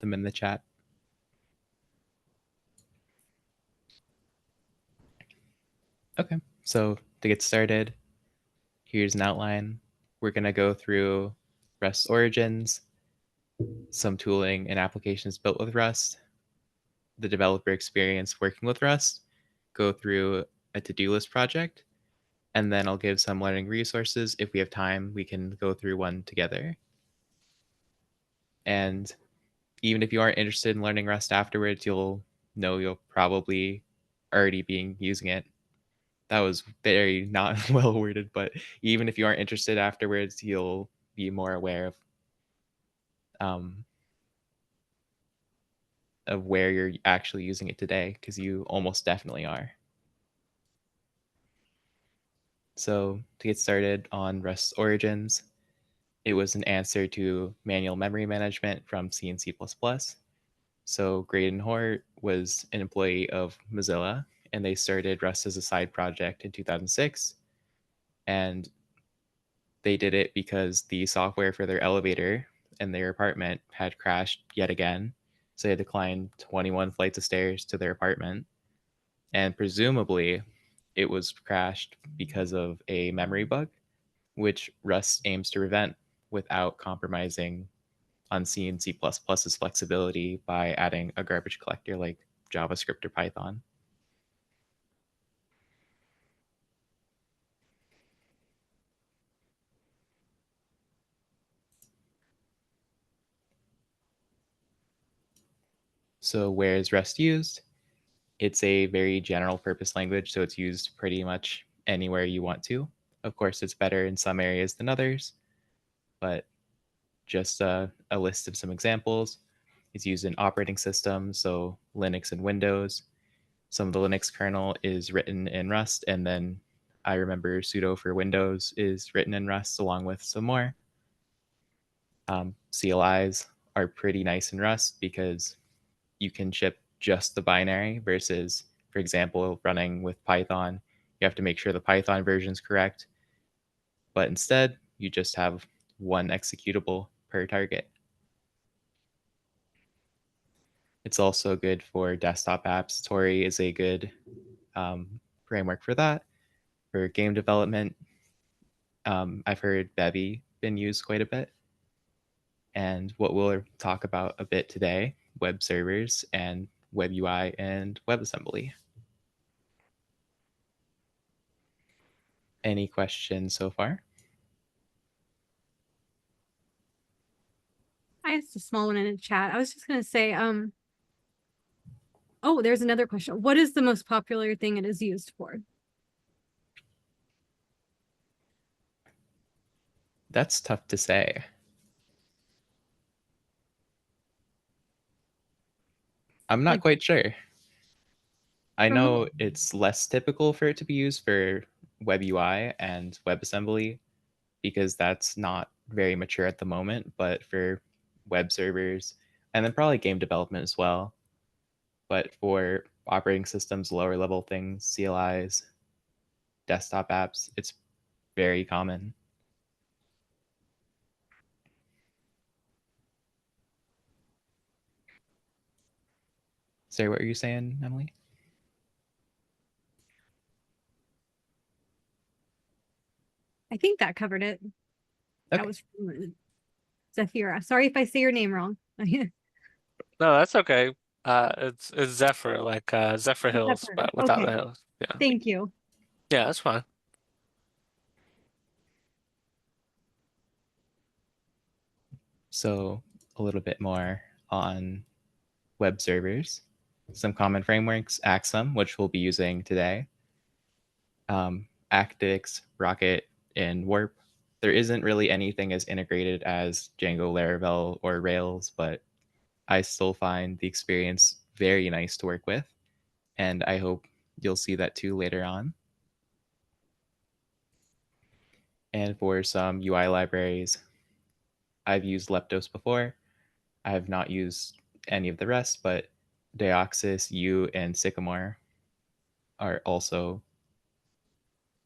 them in the chat. Okay, so to get started, here's an outline. We're going to go through Rust's origins, some tooling and applications built with Rust, the developer experience working with Rust, go through a to-do list project, and then I'll give some learning resources. If we have time, we can go through one together. And even if you aren't interested in learning Rust afterwards, you'll probably already be using it. That was very not well worded, but even if you aren't interested afterwards, you'll be more aware of where you're actually using it today, because you almost definitely are. So to get started on Rust's origins, it was an answer to manual memory management from C and C++. So Graydon Hort was an employee of Mozilla, and they started Rust as a side project in 2006. And they did it because the software for their elevator in their apartment had crashed yet again. So they had to climb 21 flights of stairs to their apartment. And presumably, it was crashed because of a memory bug, which Rust aims to prevent without compromising on C and C++'s flexibility by adding a garbage collector like JavaScript or Python. So where is Rust used? It's a very general purpose language, so it's used pretty much anywhere you want to. Of course, it's better in some areas than others, but just a list of some examples. It's used in operating systems, so Linux and Windows. Some of the Linux kernel is written in Rust, and then I remember sudo for Windows is written in Rust along with some more. CLIs are pretty nice in Rust because you can ship just the binary versus, for example, running with Python. You have to make sure the Python version is correct, but instead you just have one executable per target. It's also good for desktop apps. Tori is a good framework for that. For game development, I've heard Bevy been used quite a bit. And what we'll talk about a bit today, web servers and web UI and WebAssembly. Any questions so far? I asked a small one in the chat. I was just gonna say, oh, there's another question. What is the most popular thing it is used for? That's tough to say. I'm not quite sure. I know it's less typical for it to be used for web UI and WebAssembly because that's not very mature at the moment, but for web servers and then probably game development as well. But for operating systems, lower level things, CLIs, desktop apps, it's very common. Sorry, what were you saying, Emily? I think that covered it. Okay. That was Zafira. Sorry if I say your name wrong. No, that's okay. It's Zephyr, like Zephyr Hills, Zephyr. but without Okay. the hills. Yeah. Thank you. Yeah, that's fine. So a little bit more on web servers. Some common frameworks, Axum, which we'll be using today, Actix, Rocket, and Warp. There isn't really anything as integrated as Django, Laravel, or Rails, but I still find the experience very nice to work with, and I hope you'll see that too later on. And for some UI libraries, I've used Leptos before. I have not used any of the rest, but Deoxys, U, and Sycamore are also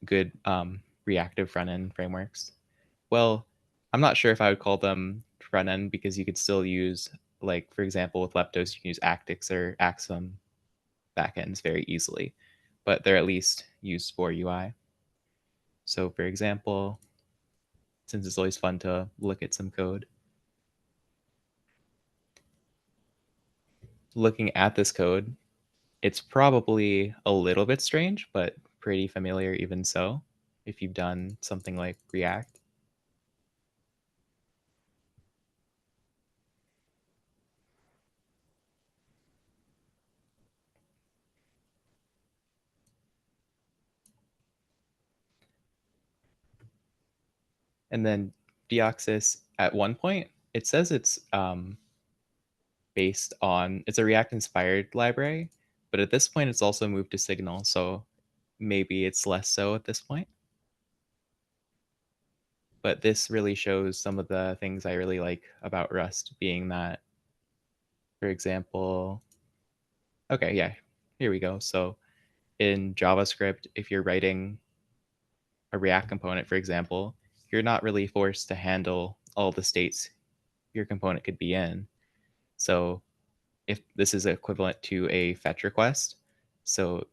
good reactive front-end frameworks. Well, I'm not sure if I would call them front-end because you could still use Like, for example, with Leptos, you can use Actix or Axum backends very easily, but they're at least used for UI. So for example, since it's always fun to look at some code, looking at this code, it's probably a little bit strange, but pretty familiar even so, if you've done something like React. And then Deoxys, at one point, it says it's based on, it's a React inspired library, but at this point, it's also moved to Signal. So maybe it's less so at this point. But this really shows some of the things I really like about Rust, being that, for example, okay, yeah, here we go. So in JavaScript, if you're writing a React component, for example, you're not really forced to handle all the states your component could be in. So if this is equivalent to a fetch request, so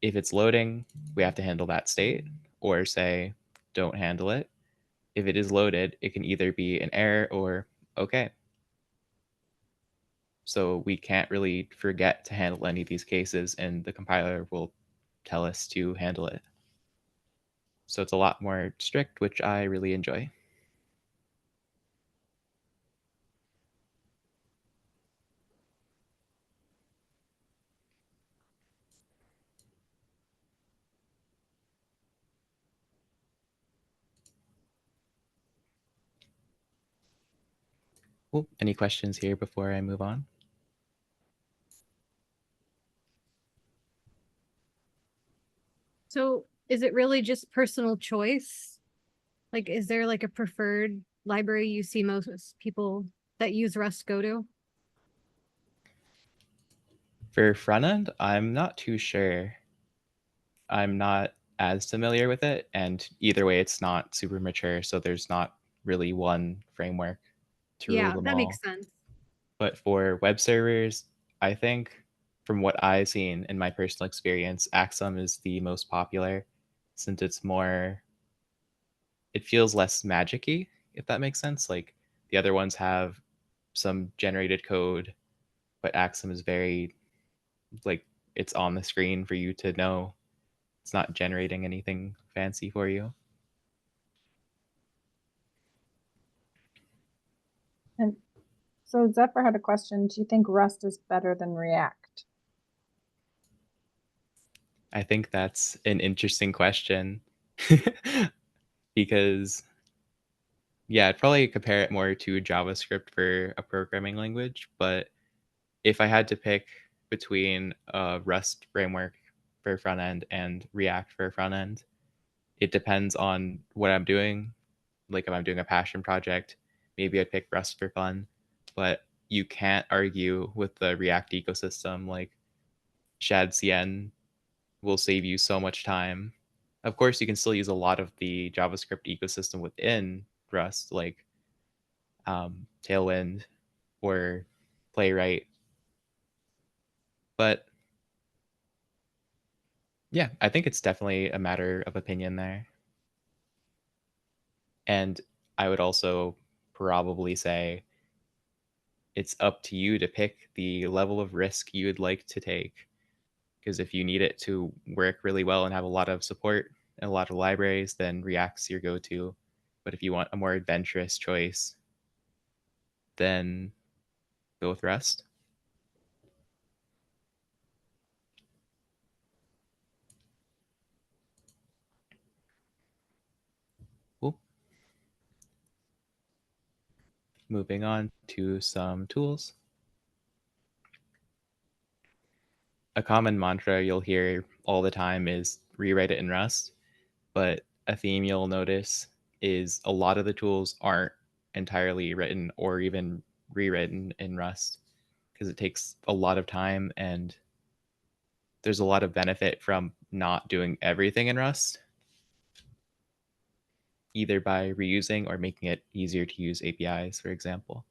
if it's loading, we have to handle that state, or say, don't handle it. If it is loaded, it can either be an error or okay. So we can't really forget to handle any of these cases, and the compiler will tell us to handle it. So it's a lot more strict, which I really enjoy. Cool. Any questions here before I move on? So is it really just personal choice? Like, is there like a preferred library you see most people that use Rust go to? For front end, I'm not too sure. I'm not as familiar with it, and either way, it's not super mature, so there's not really one framework to rule Yeah, them that makes all. sense. But for web servers, I think from what I've seen in my personal experience, Axum is the most popular since it's more, it feels less magic-y, if that makes sense. Like the other ones have some generated code, but Axum is very, like, it's on the screen for you to know. It's not generating anything fancy for you. And so Zephyr had a question. Do you think Rust is better than React? I think that's an interesting question because, yeah, I'd probably compare it more to JavaScript for a programming language. But if I had to pick between a Rust framework for front end and React for front end, it depends on what I'm doing. Like if I'm doing a passion project, maybe I'd pick Rust for fun. But you can't argue with the React ecosystem. Like ShadCN will save you so much time. Of course, you can still use a lot of the JavaScript ecosystem within Rust, like Tailwind or Playwright. But yeah, I think it's definitely a matter of opinion there. And I would also probably say it's up to you to pick the level of risk you would like to take. Because if you need it to work really well and have a lot of support and a lot of libraries, then React's your go-to. But if you want a more adventurous choice, then go with Rust. Cool. Moving on to some tools. A common mantra you'll hear all the time is rewrite it in Rust, but a theme you'll notice is a lot of the tools aren't entirely written or even rewritten in Rust because it takes a lot of time and there's a lot of benefit from not doing everything in Rust, either by reusing or making it easier to use APIs, for example.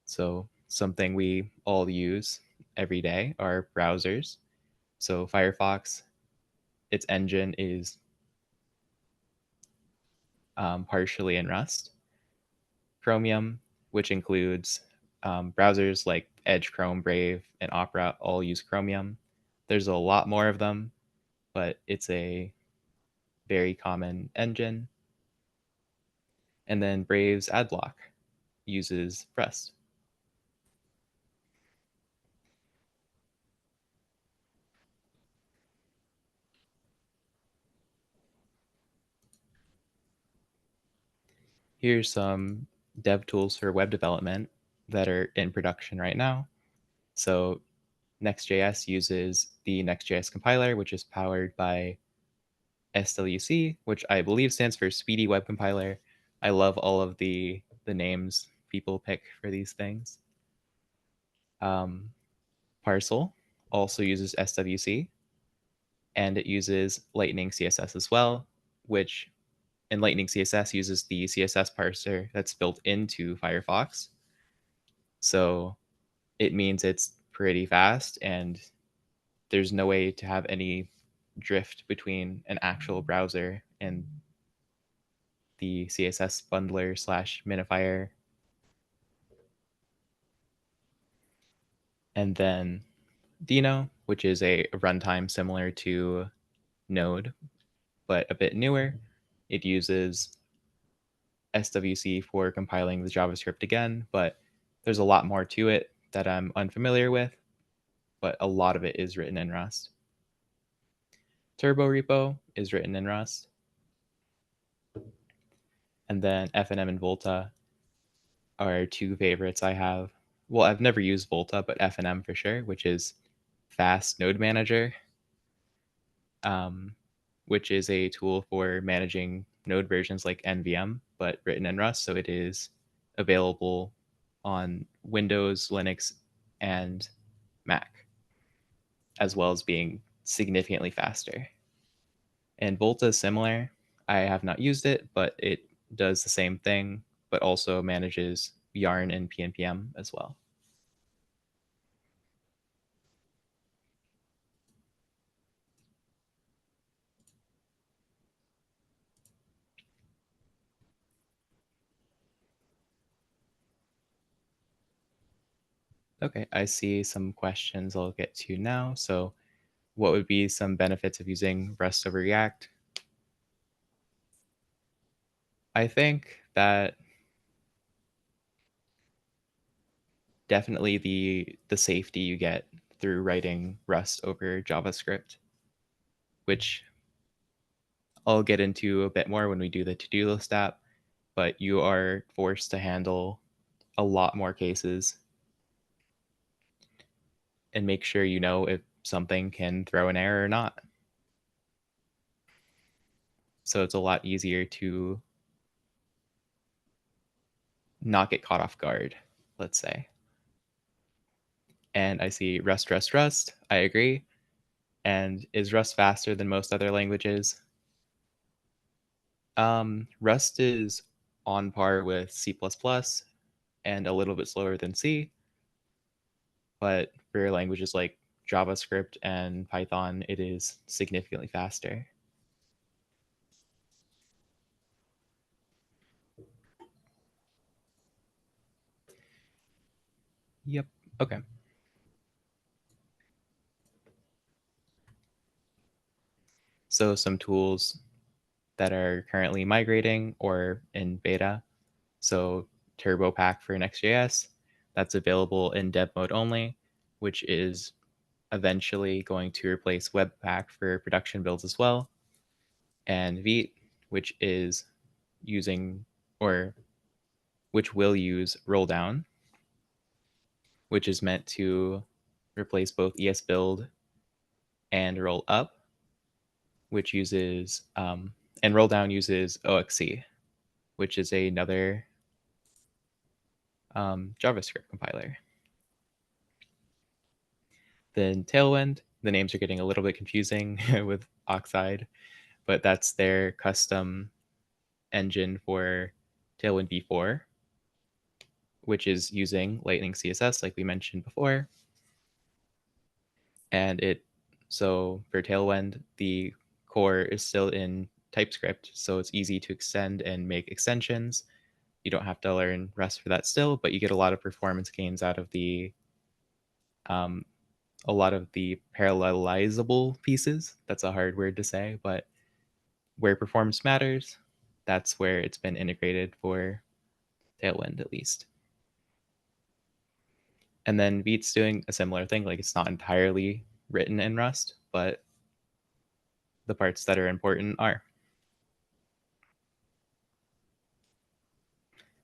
So something we all use every day are browsers. So Firefox, its engine is partially in Rust. Chromium, which includes browsers like Edge, Chrome, Brave, and Opera, all use Chromium. There's a lot more of them, but it's a very common engine. And then Brave's Adblock uses Rust. Here's some dev tools for web development that are in production right now. So Next.js uses the Next.js compiler, which is powered by SWC, which I believe stands for Speedy Web Compiler. I love all of the names people pick for these things. Parcel also uses SWC, and it uses Lightning CSS as well, which in Lightning CSS uses the CSS parser that's built into Firefox. So it means it's pretty fast, and there's no way to have any drift between an actual browser and the CSS bundler / minifier. And then Dino, which is a runtime similar to Node, but a bit newer. It uses SWC for compiling the JavaScript again, but there's a lot more to it that I'm unfamiliar with, but a lot of it is written in Rust. Turbo Repo is written in Rust. And then FNM and Volta are two favorites I have. Well, I've never used Volta, but FNM for sure, which is Fast Node Manager, which is a tool for managing node versions like NVM, but written in Rust. So it is available on Windows, Linux, and Mac, as well as being significantly faster. And Volta is similar. I have not used it, but it does the same thing, but also manages Yarn and PNPM as well. Okay, I see some questions I'll get to now. So what would be some benefits of using Rust over React? I think that definitely the safety you get through writing Rust over JavaScript, which I'll get into a bit more when we do the to-do list app, but you are forced to handle a lot more cases and make sure you know if something can throw an error or not. So it's a lot easier to not get caught off guard, let's say. And I see Rust, Rust, Rust. I agree. And is Rust faster than most other languages? Rust is on par with C++ and a little bit slower than C. But for languages like JavaScript and Python, it is significantly faster. Yep. Okay. So some tools that are currently migrating or in beta. So TurboPack for Next.js, that's available in dev mode only, which is eventually going to replace Webpack for production builds as well. And Vite, which is using or which will use roll down, which is meant to replace both ESBuild and roll up, which uses and roll down uses OXC, which is another JavaScript compiler. Then Tailwind, the names are getting a little bit confusing with Oxide, but that's their custom engine for Tailwind v4. which is using Lightning CSS like we mentioned before. And so for Tailwind, the core is still in TypeScript, so it's easy to extend and make extensions. You don't have to learn Rust for that still, but you get a lot of performance gains out of a lot of the parallelizable pieces. That's a hard word to say, but where performance matters, that's where it's been integrated for Tailwind at least. And then Vite's doing a similar thing. Like, it's not entirely written in Rust, but the parts that are important are.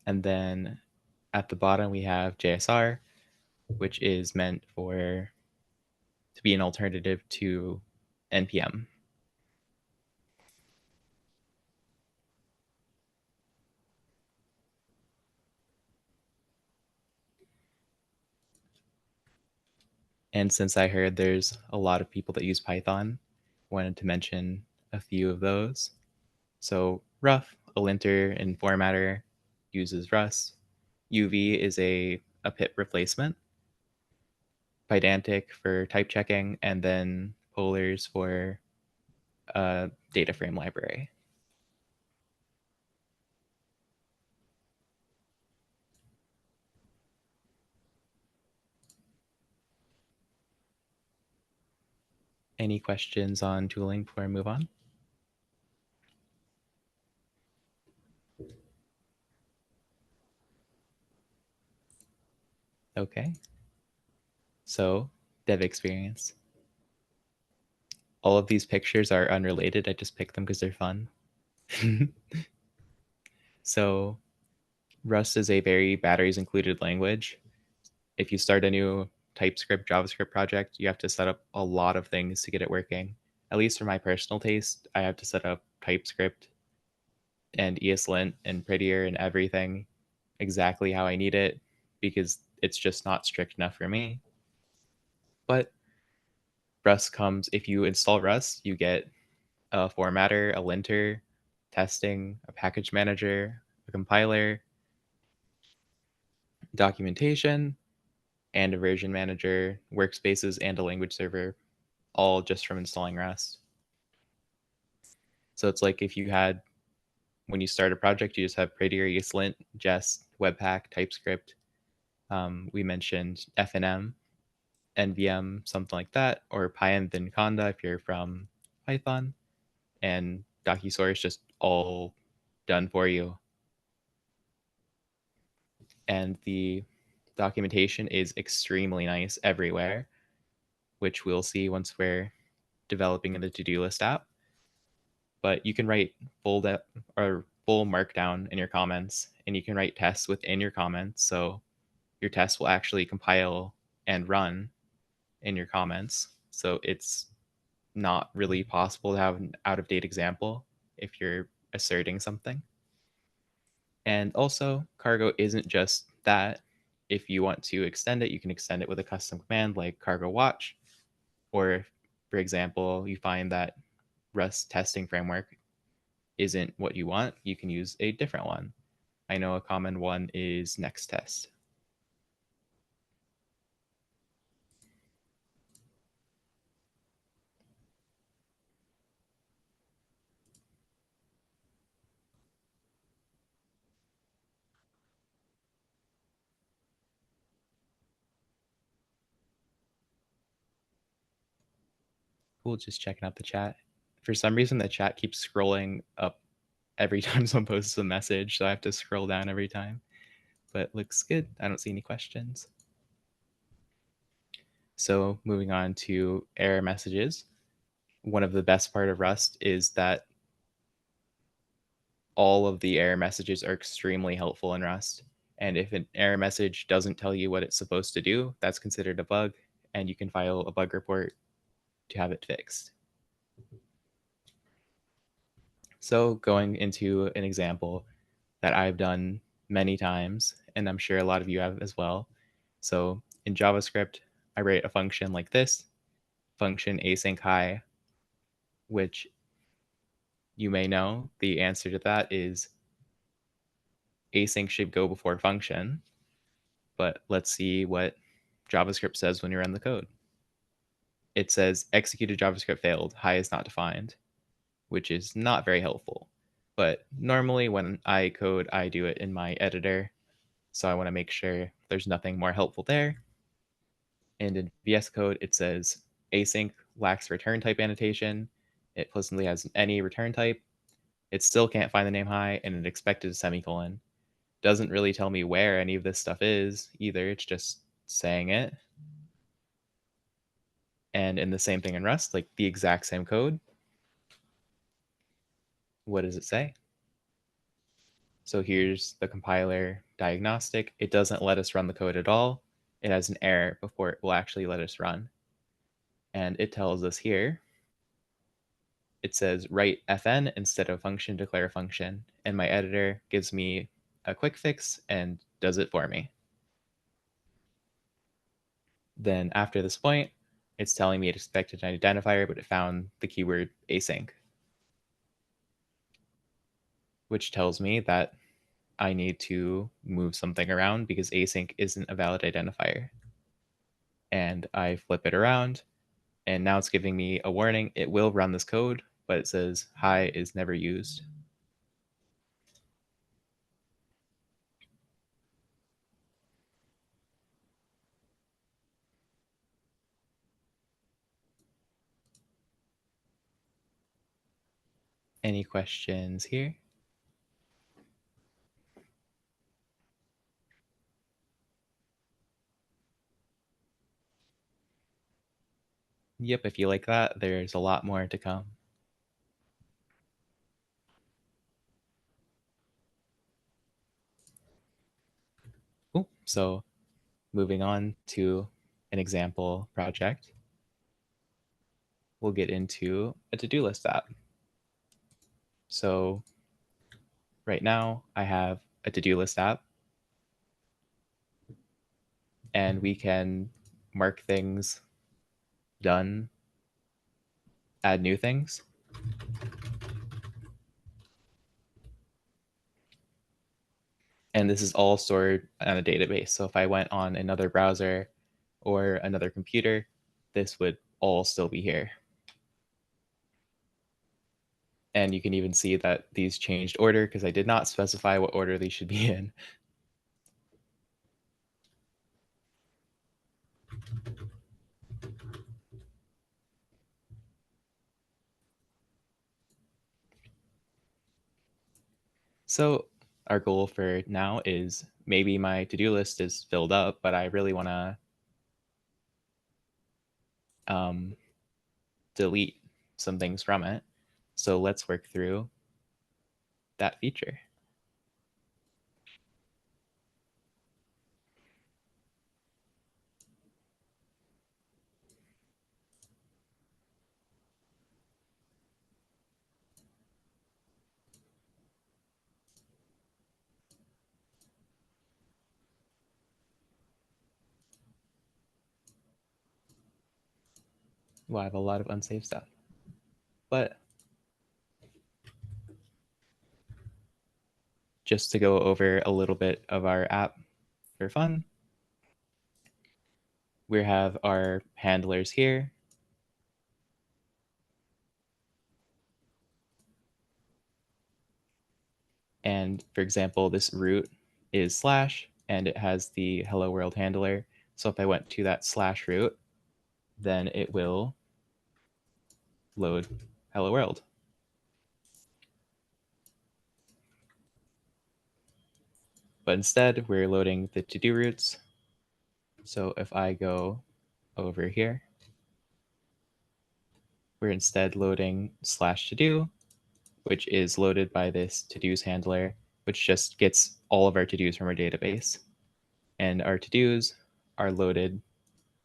And then at the bottom, we have JSR, which is meant to be an alternative to NPM. And since I heard there's a lot of people that use Python, I wanted to mention a few of those. So Ruff, a linter and formatter, uses Rust. UV is a pip replacement. Pydantic for type checking, and then Polars for a data frame library. Any questions on tooling before I move on? Okay. So, dev experience. All of these pictures are unrelated. I just picked them because they're fun. So, Rust is a very batteries included language. If you start a new TypeScript, JavaScript project, you have to set up a lot of things to get it working. At least for my personal taste, I have to set up TypeScript and ESLint and Prettier and everything exactly how I need it because it's just not strict enough for me. But Rust comes, if you install Rust, you get a formatter, a linter, testing, a package manager, a compiler, documentation, and a version manager, workspaces, and a language server, all just from installing Rust. So it's like if you had, when you start a project, you just have Prettier, ESLint, Jest, Webpack, TypeScript. We mentioned FNM, NVM, something like that, or Python Conda if you're from Python, and DocuSource is just all done for you. And the documentation is extremely nice everywhere, which we'll see once we're developing in the to-do list app. But you can write full markdown in your comments, and you can write tests within your comments. So your tests will actually compile and run in your comments. So it's not really possible to have an out-of-date example if you're asserting something. And also, cargo isn't just that. If you want to extend it, you can extend it with a custom command like cargo watch. Or if, for example, you find that Rust testing framework isn't what you want, you can use a different one. I know a common one is next test. Cool, just checking out the chat. For some reason, the chat keeps scrolling up every time someone posts a message, so I have to scroll down every time. But looks good. I don't see any questions. So moving on to error messages. One of the best part of Rust is that all of the error messages are extremely helpful in Rust. And if an error message doesn't tell you what it's supposed to do, that's considered a bug, and you can file a bug report to have it fixed. So going into an example that I've done many times, and I'm sure a lot of you have as well. So in JavaScript, I write a function like this, function async high, which you may know the answer to that is async should go before function. But let's see what JavaScript says when you run the code. It says executed JavaScript failed, high is not defined, which is not very helpful. But normally when I code, I do it in my editor. So I want to make sure there's nothing more helpful there. And in VS Code, it says async lacks return type annotation. It pleasantly has any return type. It still can't find the name high, and it expected a semicolon. Doesn't really tell me where any of this stuff is either. It's just saying it. And in the same thing in Rust, like the exact same code. What does it say? So here's the compiler diagnostic. It doesn't let us run the code at all. It has an error before it will actually let us run. And it tells us here, it says write fn instead of function, declare a function. And my editor gives me a quick fix and does it for me. Then after this point, it's telling me it expected an identifier, but it found the keyword async, which tells me that I need to move something around because async isn't a valid identifier. And I flip it around, and now it's giving me a warning. It will run this code, but it says high is never used. Any questions here? Yep, if you like that, there's a lot more to come. Cool. So moving on to an example project, we'll get into a to-do list app. So right now I have a to-do list app, and we can mark things done, add new things. And this is all stored on a database. So if I went on another browser or another computer, this would all still be here. And you can even see that these changed order because I did not specify what order these should be in. So our goal for now is maybe my to-do list is filled up, but I really want to delete some things from it. So let's work through that feature. Well, I have a lot of unsafe stuff. But just to go over a little bit of our app for fun, we have our handlers here. And for example, this root is slash, and it has the hello world handler. So if I went to that slash root, then it will load hello world. But instead, we're loading the to-do roots. So if I go over here, we're instead loading slash to-do, which is loaded by this to-dos handler, which just gets all of our to-dos from our database. And our to-dos are loaded,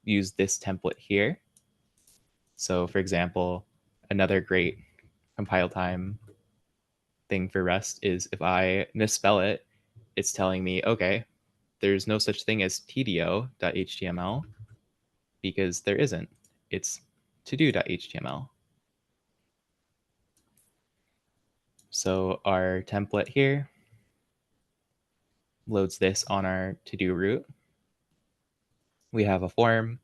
use this template here. So for example, another great compile time thing for Rust is if I misspell it, it's telling me, okay, there's no such thing as tdo.html because there isn't. It's todo.html. So our template here loads this on our to-do root, we have a form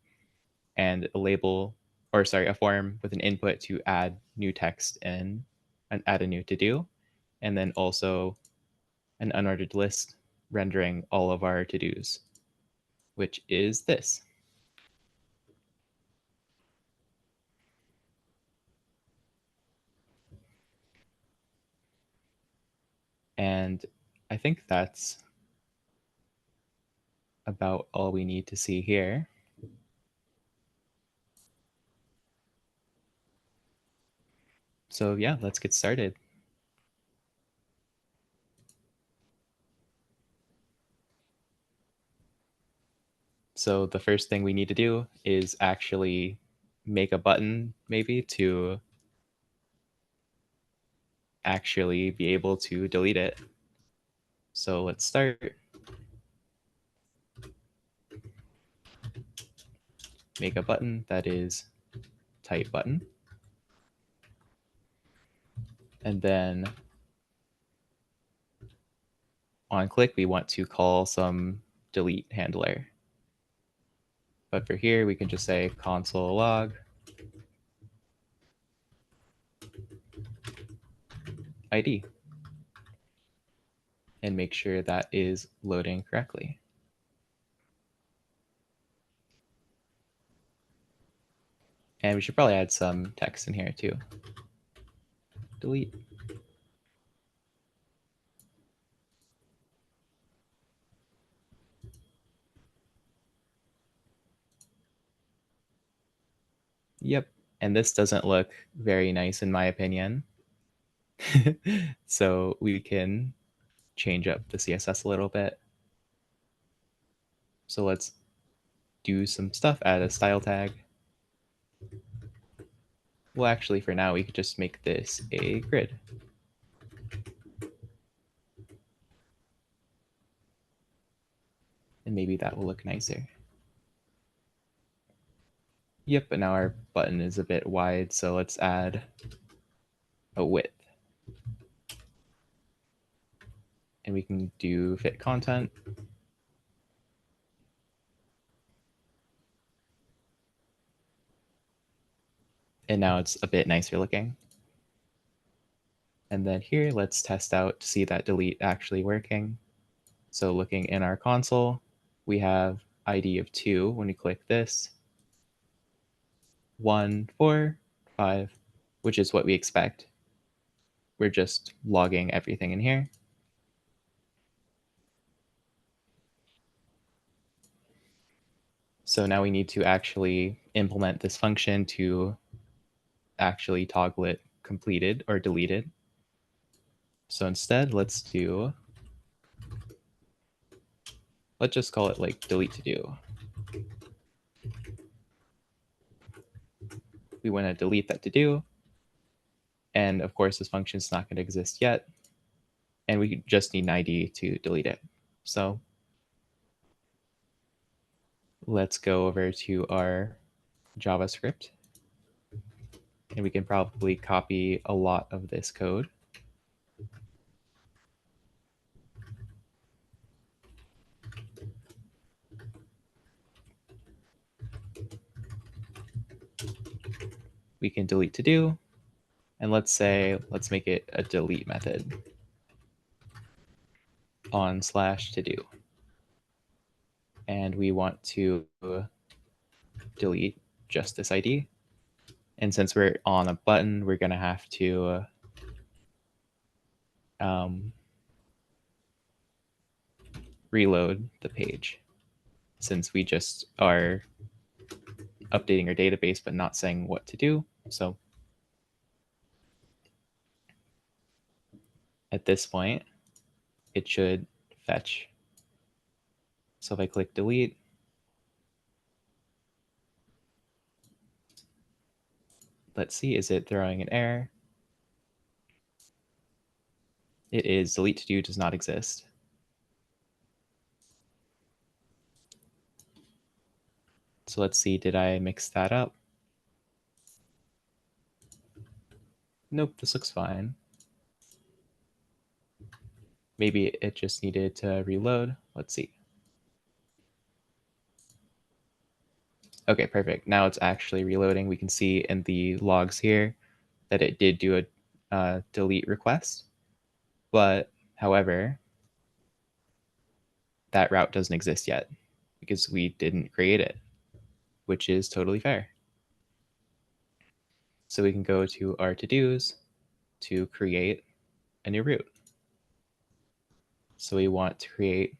and a label, or sorry, a form with an input to add new text and add a new to-do, and then also an unordered list rendering all of our to-dos, which is this. And I think that's about all we need to see here. So yeah, let's get started. So the first thing we need to do is actually make a button maybe to actually be able to delete it. So let's start. Make a button that is type button. And then on click, we want to call some delete handler. But for here, we can just say console log ID and make sure that is loading correctly. And we should probably add some text in here too. Delete. Yep. And this doesn't look very nice in my opinion. So we can change up the CSS a little bit. So let's do some stuff, add a style tag. Well, actually, for now, we could just make this a grid. And maybe that will look nicer. Yep, but now our button is a bit wide, so let's add a width. And we can do fit content. And now it's a bit nicer looking. And then here, let's test out to see that delete actually working. So looking in our console, we have ID of 2 when we click this, 1, 4, 5, which is what we expect. We're just logging everything in here. So now we need to actually implement this function to actually toggle it completed or deleted. So instead, let's just call it like delete to do. We want to delete that to do. And of course, this function is not going to exist yet. And we just need an ID to delete it. So let's go over to our JavaScript. And we can probably copy a lot of this code. We can delete to do. And let's make it a delete method on /to do. And we want to delete just this ID. And since we're on a button, we're going to have to reload the page since we just are updating our database but not saying what to do. So at this point, it should fetch. So if I click delete, let's see, is it throwing an error? It is. Delete to do does not exist. So let's see, did I mix that up? Nope, this looks fine. Maybe it just needed to reload. Let's see. Okay, perfect. Now it's actually reloading. We can see in the logs here that it did do a delete request. But however, that route doesn't exist yet because we didn't create it, which is totally fair. So we can go to our to-dos to create a new route. So we want to create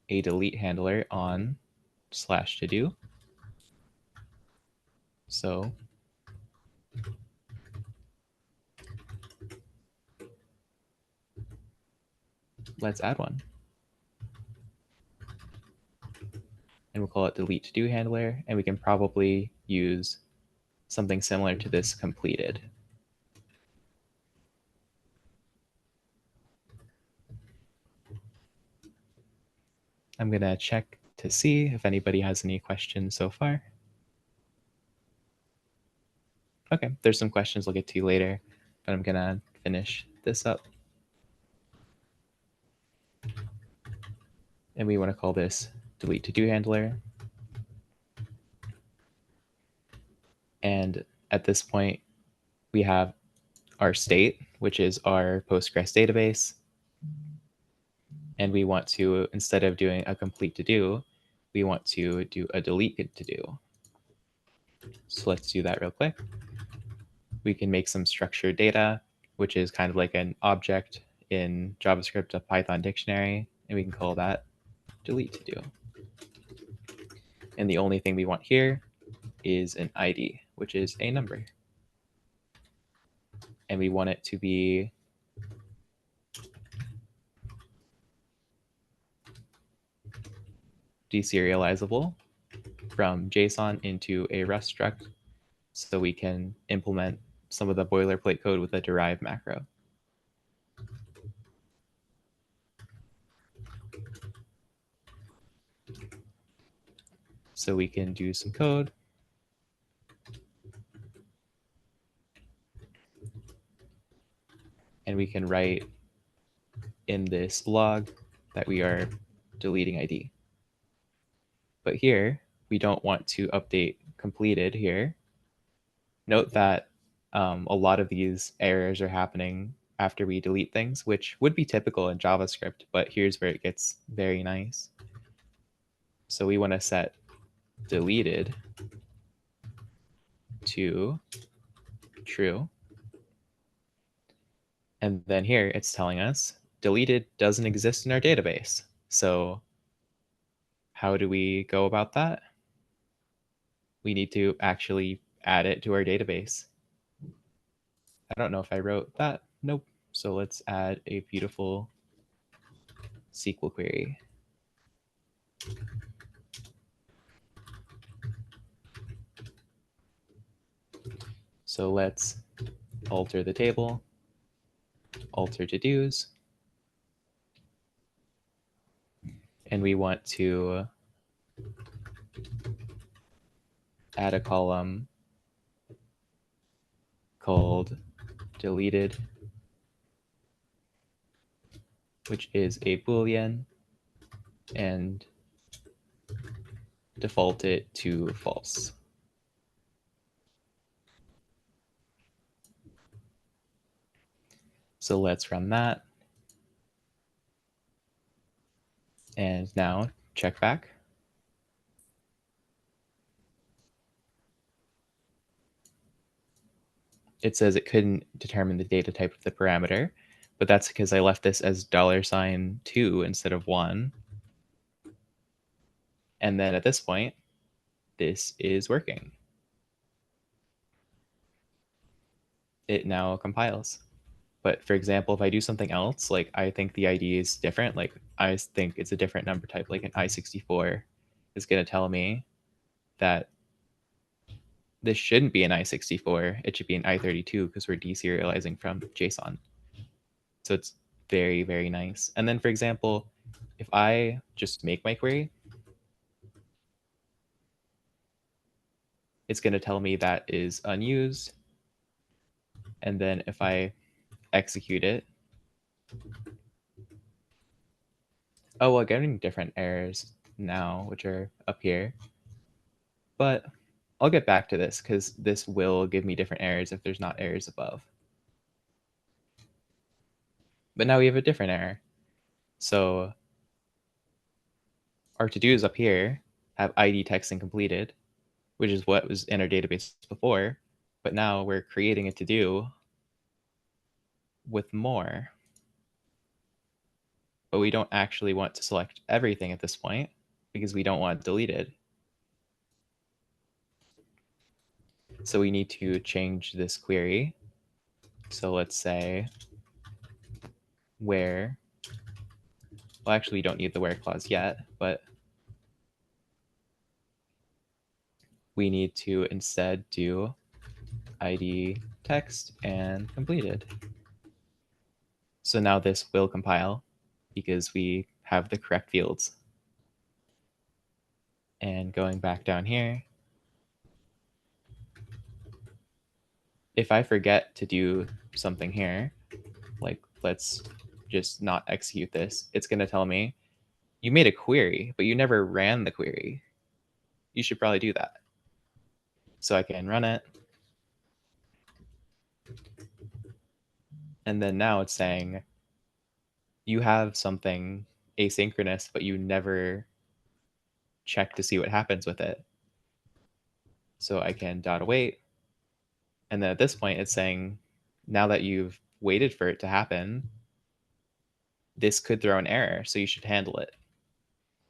a delete handler on /to-do. So let's add one. And we'll call it delete to-do handler. And we can probably use something similar to this completed. I'm going to check to see if anybody has any questions so far. Okay, there's some questions I'll get to later, but I'm going to finish this up. And we want to call this delete to-do handler. And at this point, we have our state, which is our Postgres database. And we want to, instead of doing a complete to-do, we want to do a delete to-do. So let's do that real quick. We can make some structured data, which is kind of like an object in JavaScript, a Python dictionary, and we can call that delete to-do. And the only thing we want here is an ID, which is a number. And we want it to be deserializable from JSON into a Rust struct so we can implement some of the boilerplate code with a derive macro. So we can do some code. And we can write in this log that we are deleting ID. But here, we don't want to update completed here. Note that a lot of these errors are happening after we delete things, which would be typical in JavaScript, but here's where it gets very nice. So we want to set deleted to true. And then here it's telling us deleted doesn't exist in our database. So how do we go about that? We need to actually add it to our database. I don't know if I wrote that. Nope. So let's add a beautiful SQL query. So let's alter the table, alter to-dos, and we want to add a column called deleted, which is a Boolean, and default it to false. So let's run that. And now check back. It says it couldn't determine the data type of the parameter, but that's because I left this as $2 instead of 1. And then at this point, this is working. It now compiles. But for example, if I do something else, like I think the ID is different, like I think it's a different number type, like an I64 is going to tell me that this shouldn't be an I64. It should be an I32 because we're deserializing from JSON. So it's very, very nice. And then, for example, if I just make my query, it's going to tell me that is unused. And then if I execute it, oh, we're getting different errors now, which are up here. But I'll get back to this because this will give me different errors if there's not errors above. But now we have a different error. So our to-dos up here have ID text and completed, which is what was in our database before. But now we're creating a to-do with more. But we don't actually want to select everything at this point because we don't want it deleted. So we need to change this query. So let's say where, well, actually, we don't need the where clause yet, but we need to instead do ID text and completed. So now this will compile because we have the correct fields. And going back down here, if I forget to do something here, like let's just not execute this, it's going to tell me, you made a query, but you never ran the query. You should probably do that. So I can run it. And then now it's saying, you have something asynchronous, but you never check to see what happens with it. So I can .await. And then at this point, it's saying, now that you've waited for it to happen, this could throw an error, so you should handle it.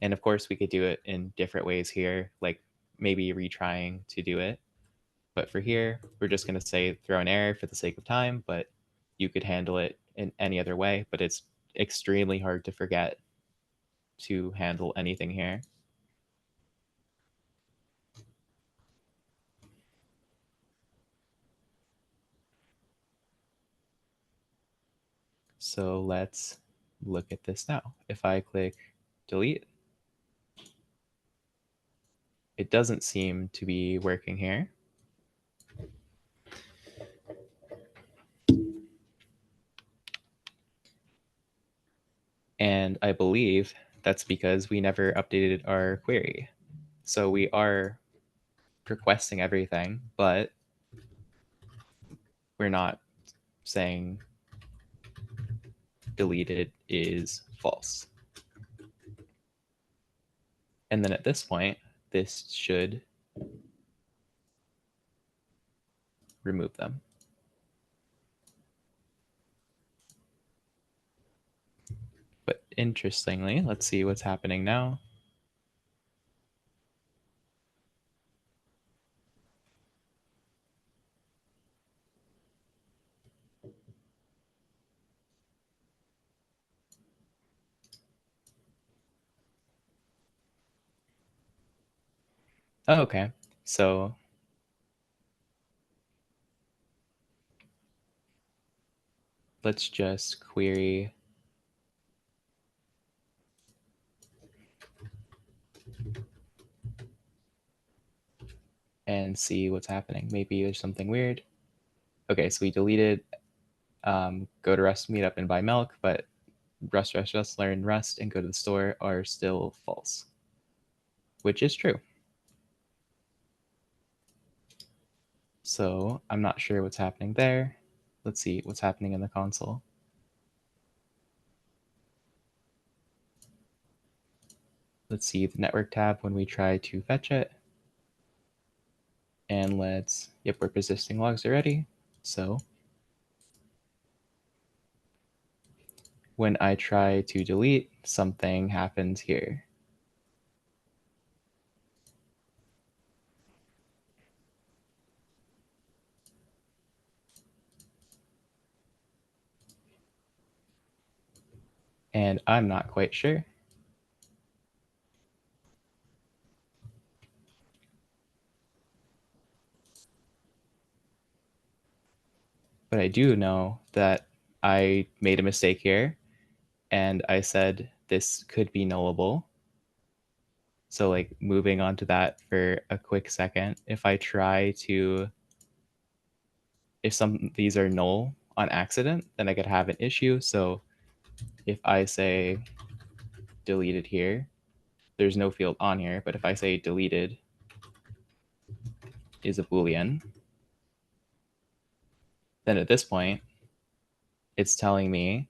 And of course, we could do it in different ways here, like maybe retrying to do it. But for here, we're just going to say throw an error for the sake of time, but you could handle it in any other way. But it's extremely hard to forget to handle anything here. So let's look at this now. If I click delete, it doesn't seem to be working here. And I believe that's because we never updated our query. So we are requesting everything, but we're not saying deleted is false. And then at this point, this should remove them. But interestingly, let's see what's happening now. Oh, okay, so let's just query and see what's happening. Maybe there's something weird. Okay, so we deleted go to Rust meetup and buy milk, but Rust, learn Rust, and go to the store are still false, which is true. So I'm not sure what's happening there. Let's see what's happening in the console. Let's see the network tab when we try to fetch it. And let's, yep, we're persisting logs already. So when I try to delete, something happens here. And I'm not quite sure. But I do know that I made a mistake here, and I said this could be nullable. So like moving on to that for a quick second, if I try to, if some these are null on accident, then I could have an issue. So if I say deleted here, there's no field on here, but if I say deleted, is a Boolean, then at this point, it's telling me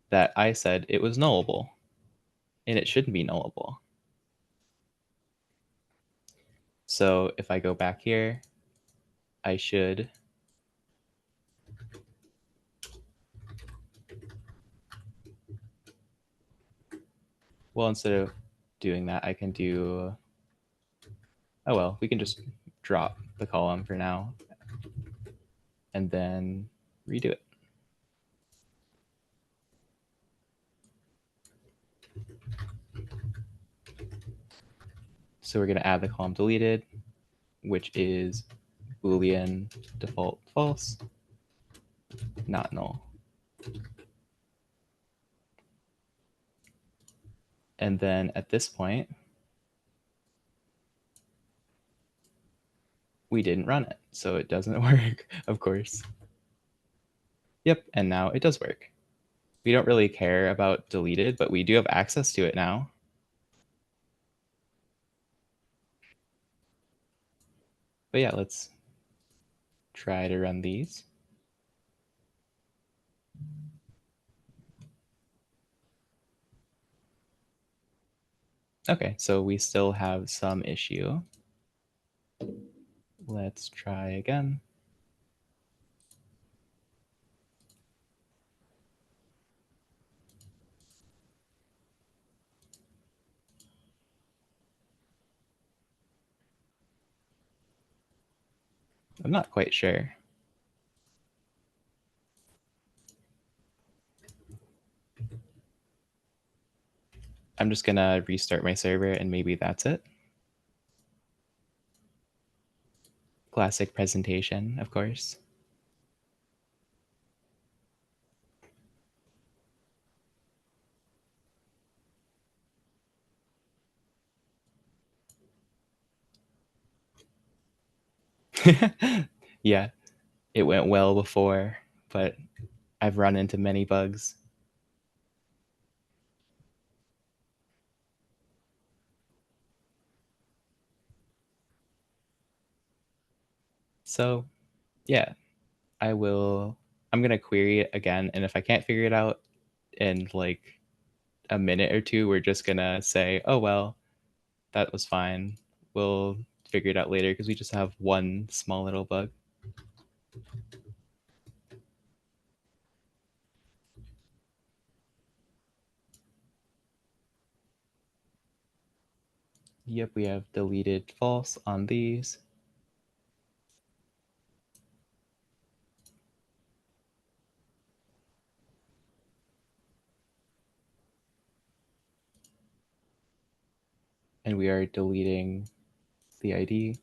that I said it was nullable, and it shouldn't be nullable. So if I go back here, I should well, instead of doing that, I can do, oh well, we can just drop the column for now and then redo it. So we're going to add the column deleted, which is Boolean default false, not null. And then at this point, we didn't run it, so it doesn't work, of course. Yep, and now it does work. We don't really care about deleted, but we do have access to it now. But yeah, let's try to run these. Okay, so we still have some issue. Let's try again. I'm not quite sure. I'm just gonna restart my server and maybe that's it. Classic presentation, of course. Yeah, it went well before, but I've run into many bugs. So yeah, I'm gonna query it again, and if I can't figure it out in like a minute or two, we're just gonna say, oh well, that was fine. We'll figure it out later because we just have one small little bug. Yep, we have deleted false on these. And we are deleting the ID.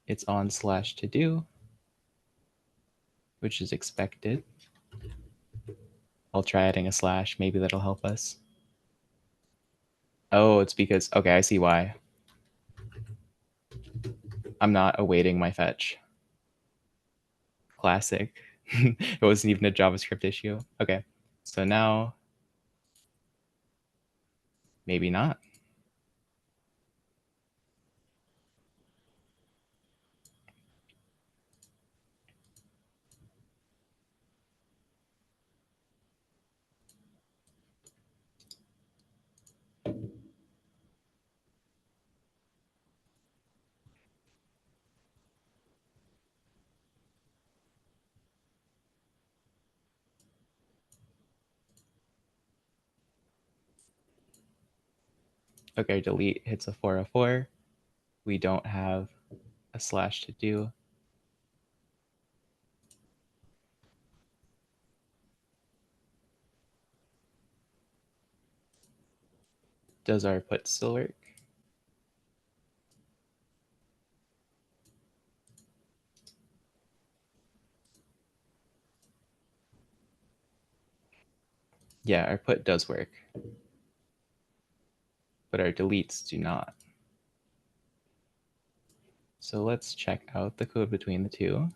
It's on /to-do, which is expected. I'll try adding a slash. Maybe that'll help us. Oh, it's because, okay, I see why. I'm not awaiting my fetch. Classic. It wasn't even a JavaScript issue. Okay, so now, maybe not. Okay, delete hits a 404. We don't have a /to-do. Does our put still work? Yeah, our put does work, but our deletes do not. So let's check out the code between the two.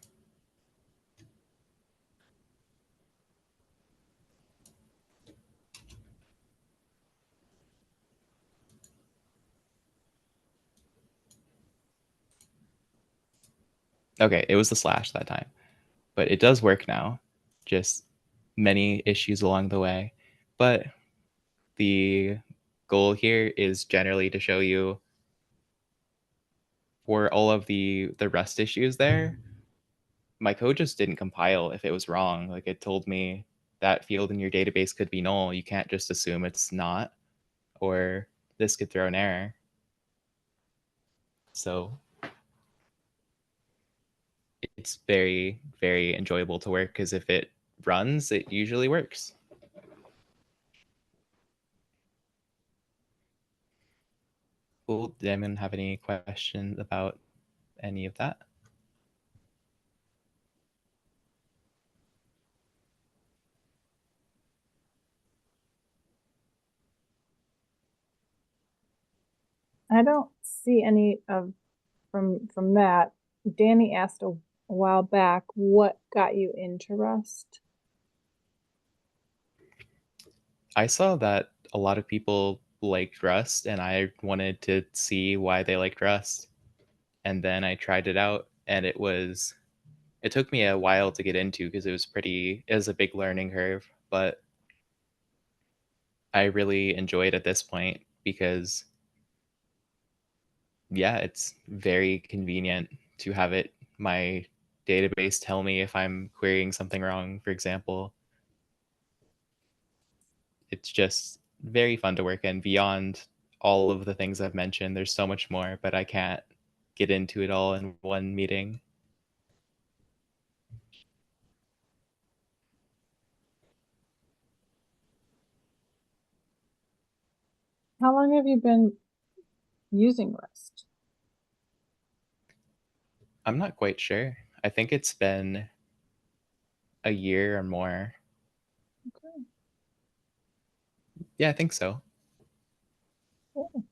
Okay, it was the slash that time, but it does work now. Just many issues along the way. But the goal here is generally to show you for all of the Rust issues there, my code just didn't compile if it was wrong. Like it told me that field in your database could be null. You can't just assume it's not, or this could throw an error. So it's very, very enjoyable to work because if it runs, it usually works. Cool. Did anyone have any questions about any of that? I don't see any of from that. Danny asked a while back, what got you into Rust? I saw that a lot of people liked Rust, and I wanted to see why they liked Rust. And then I tried it out, and it took me a while to get into because it was a big learning curve, but I really enjoyed at this point because yeah, it's very convenient to have my database tell me if I'm querying something wrong, for example. It's just very fun to work in beyond all of the things I've mentioned. There's so much more, but I can't get into it all in one meeting. How long have you been using Rust? I'm not quite sure. I think it's been a year or more. Okay. Yeah, I think so. Cool.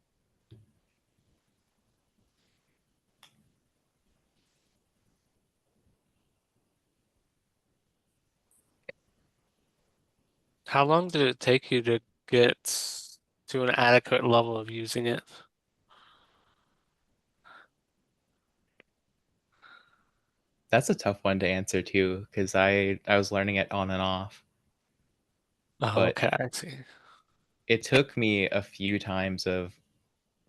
How long did it take you to get to an adequate level of using it? That's a tough one to answer too, because I was learning it on and off. Oh, But okay, I see. it took me a few times of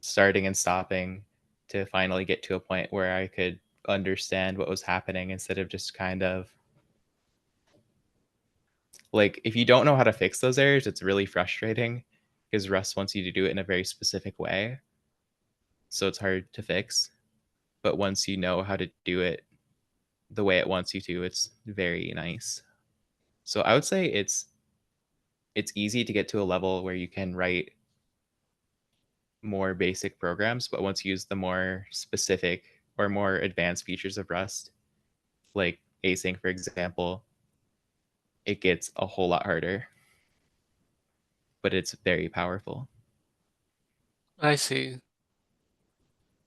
starting and stopping to finally get to a point where I could understand what was happening instead of just kind of like if you don't know how to fix those errors, it's really frustrating because Rust wants you to do it in a very specific way. So it's hard to fix. But once you know how to do it the way it wants you to, it's very nice. So I would say it's easy to get to a level where you can write more basic programs, but once you use the more specific or more advanced features of Rust, like async, for example, it gets a whole lot harder, but it's very powerful. I see.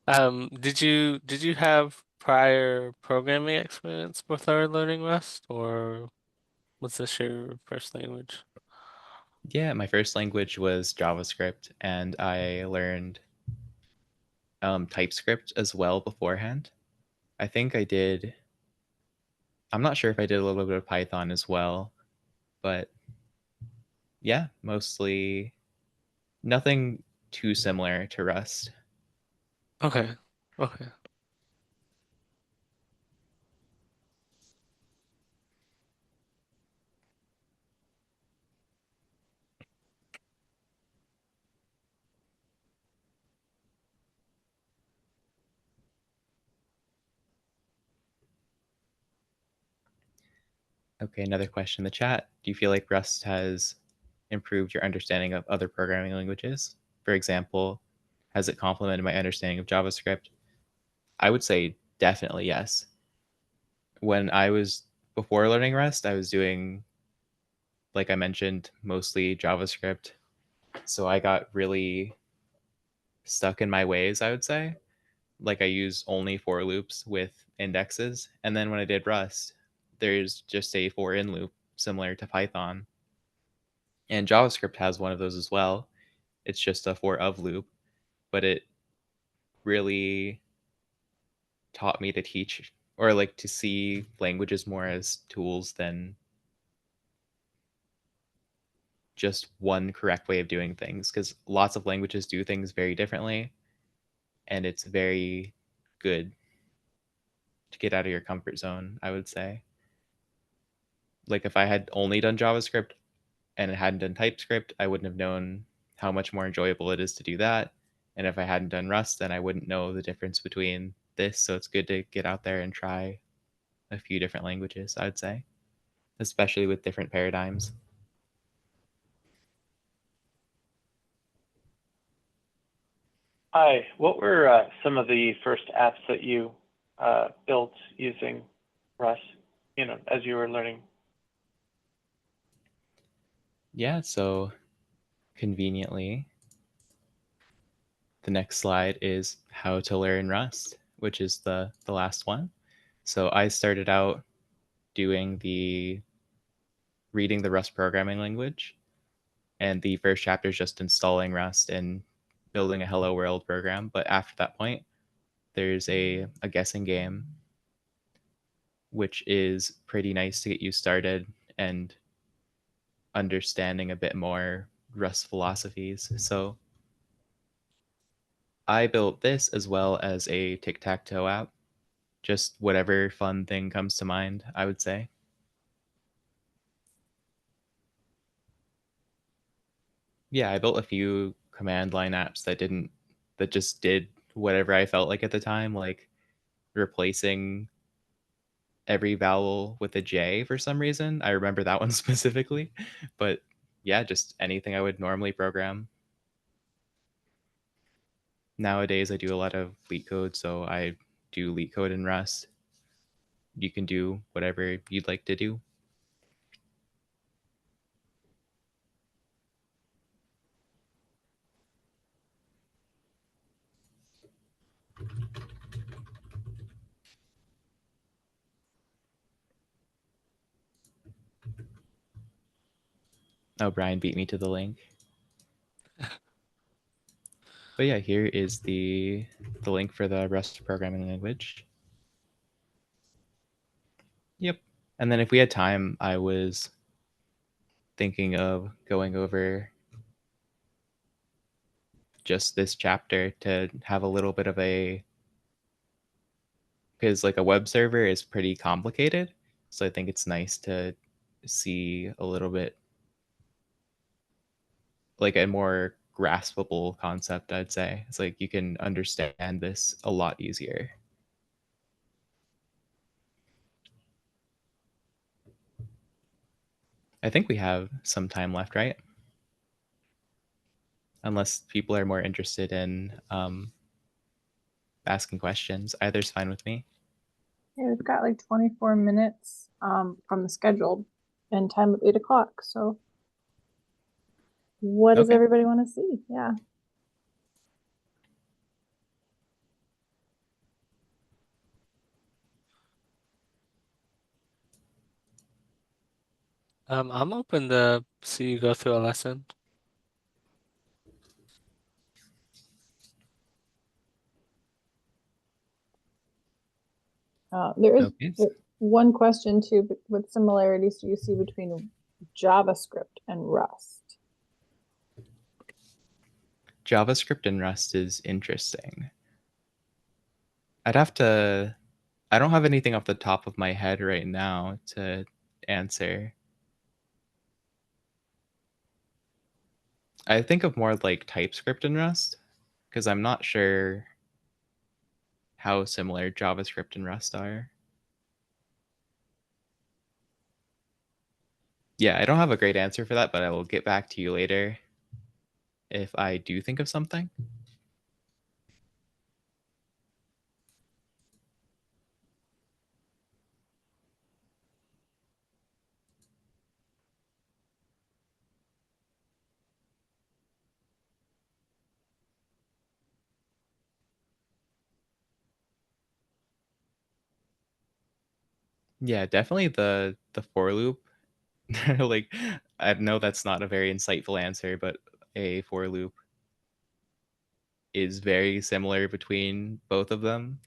Did you have prior programming experience before learning Rust, or was this your first language? Yeah, my first language was JavaScript, and I learned TypeScript as well beforehand. I think I did. I'm not sure if I did a little bit of Python as well, but yeah, mostly nothing too similar to Rust. Okay. Okay. Okay, another question in the chat. Do you feel like Rust has improved your understanding of other programming languages? For example, has it complemented my understanding of JavaScript? I would say definitely yes. When I was before learning Rust, I was doing, like I mentioned, mostly JavaScript. So I got really stuck in my ways, I would say. Like I use only for loops with indexes. And then when I did Rust, there's just a for in loop similar to Python. And JavaScript has one of those as well. It's just a for of loop, but it really taught me to teach or like to see languages more as tools than just one correct way of doing things, because lots of languages do things very differently, and it's very good to get out of your comfort zone, I would say. Like if I had only done JavaScript and it hadn't done TypeScript, I wouldn't have known how much more enjoyable it is to do that. And if I hadn't done Rust, then I wouldn't know the difference between this. So it's good to get out there and try a few different languages, I would say, especially with different paradigms. Hi, what were some of the first apps that you built using Rust, as you were learning? Yeah, so conveniently, the next slide is how to learn Rust, which is the last one. So I started out doing reading the Rust programming language, and the first chapter is just installing Rust and building a hello world program. But after that point, there's a guessing game, which is pretty nice to get you started and understanding a bit more Rust philosophies. So I built this as well as a tic-tac-toe app. Just whatever fun thing comes to mind, I would say. Yeah, I built a few command line apps that just did whatever I felt like at the time, like replacing every vowel with a J for some reason. I remember that one specifically, but yeah, just anything I would normally program. Nowadays, I do a lot of LeetCode, so I do LeetCode in Rust. You can do whatever you'd like to do. Oh, Brian beat me to the link. But yeah, here is the link for the Rust programming language. Yep. And then if we had time, I was thinking of going over just this chapter to have a little bit of because like a web server is pretty complicated. So I think it's nice to see a little bit like a more graspable concept, I'd say. It's like you can understand this a lot easier. I think we have some time left, right? Unless people are more interested in asking questions. Either's fine with me. Yeah, we've got like 24 minutes from the scheduled end time of 8 o'clock. So what does Okay. everybody want to see? Yeah. I'm open to see you go through a lesson. There is Okay. one question too, but what similarities do you see between JavaScript and Rust? JavaScript and Rust is interesting. I don't have anything off the top of my head right now to answer. I think of more like TypeScript and Rust because I'm not sure how similar JavaScript and Rust are. Yeah, I don't have a great answer for that, but I will get back to you later if I do think of something. Yeah, definitely the for loop. Like I know that's not a very insightful answer, but a for loop is very similar between both of them.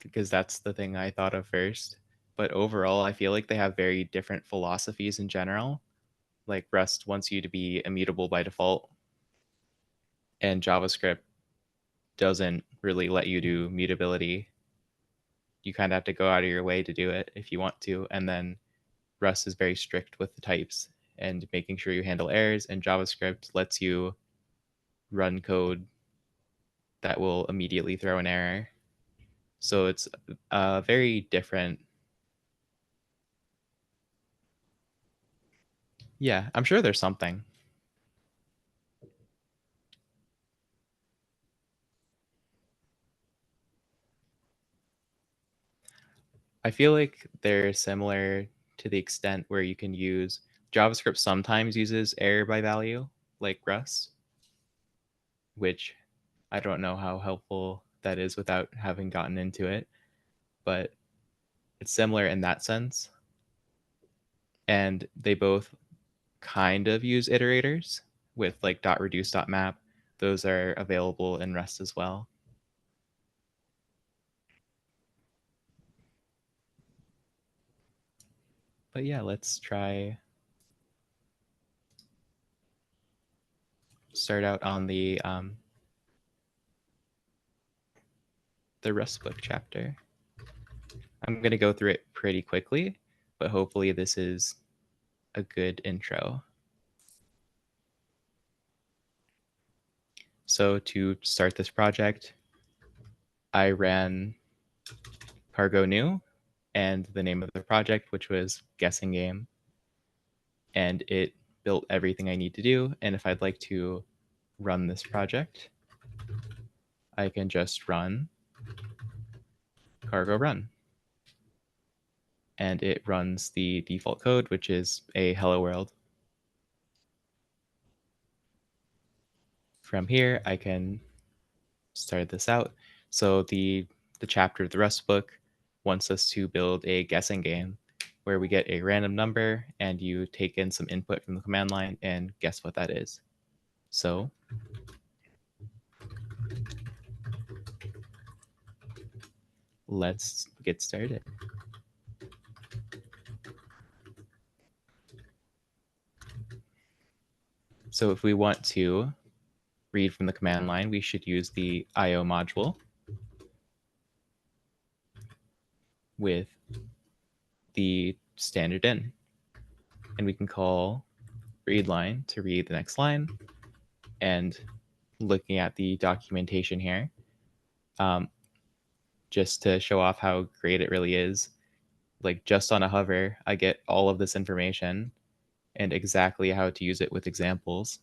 because that's the thing I thought of first. But overall, I feel like they have very different philosophies in general. Like Rust wants you to be immutable by default, and JavaScript doesn't really let you do mutability. You kind of have to go out of your way to do it if you want to. And then Rust is very strict with the types and making sure you handle errors, and JavaScript lets you run code that will immediately throw an error. So it's very different. Yeah, I'm sure there's something. I feel like they're similar to the extent where you can use JavaScript sometimes uses error by value, like Rust, which I don't know how helpful that is without having gotten into it, but it's similar in that sense. And they both kind of use iterators with like .reduce.map. Those are available in Rust as well. But yeah, let's try start out on the Rust book chapter. I'm going to go through it pretty quickly, but hopefully this is a good intro. So to start this project, I ran cargo new and the name of the project, which was guessing game. And it built everything I need to do. And if I'd like to run this project, I can just run cargo run. And it runs the default code, which is a hello world. From here, I can start this out. So the chapter of the Rust book wants us to build a guessing game where we get a random number and you take in some input from the command line and guess what that is. So let's get started. So if we want to read from the command line, we should use the IO module with the standard in. And we can call read line to read the next line. And looking at the documentation here, just to show off how great it really is, like just on a hover, I get all of this information and exactly how to use it with examples.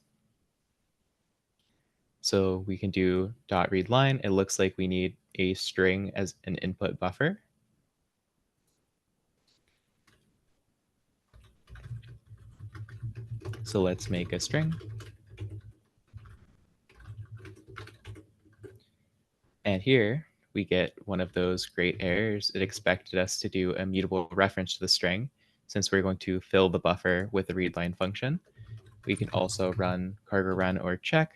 So we can do dot read line. It looks like we need a string as an input buffer. So let's make a string. And here we get one of those great errors. It expected us to do a mutable reference to the string. Since we're going to fill the buffer with the readline function, we can also run cargo run or check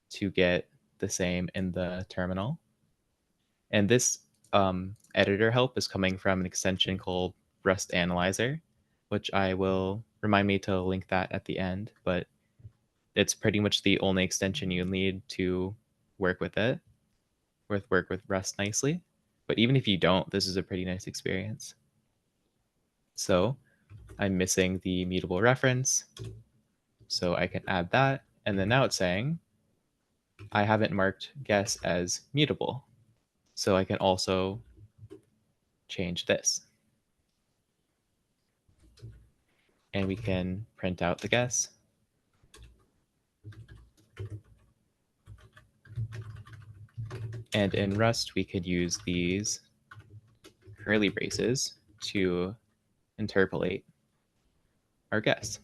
to get the same in the terminal. And this editor help is coming from an extension called Rust Analyzer, which I will remind me to link that at the end, but it's pretty much the only extension you need to work with it, work with Rust nicely. But even if you don't, this is a pretty nice experience. So I'm missing the mutable reference, so I can add that. And then now it's saying I haven't marked guess as mutable. So I can also change this. And we can print out the guess. And in Rust, we could use these curly braces to interpolate our guess.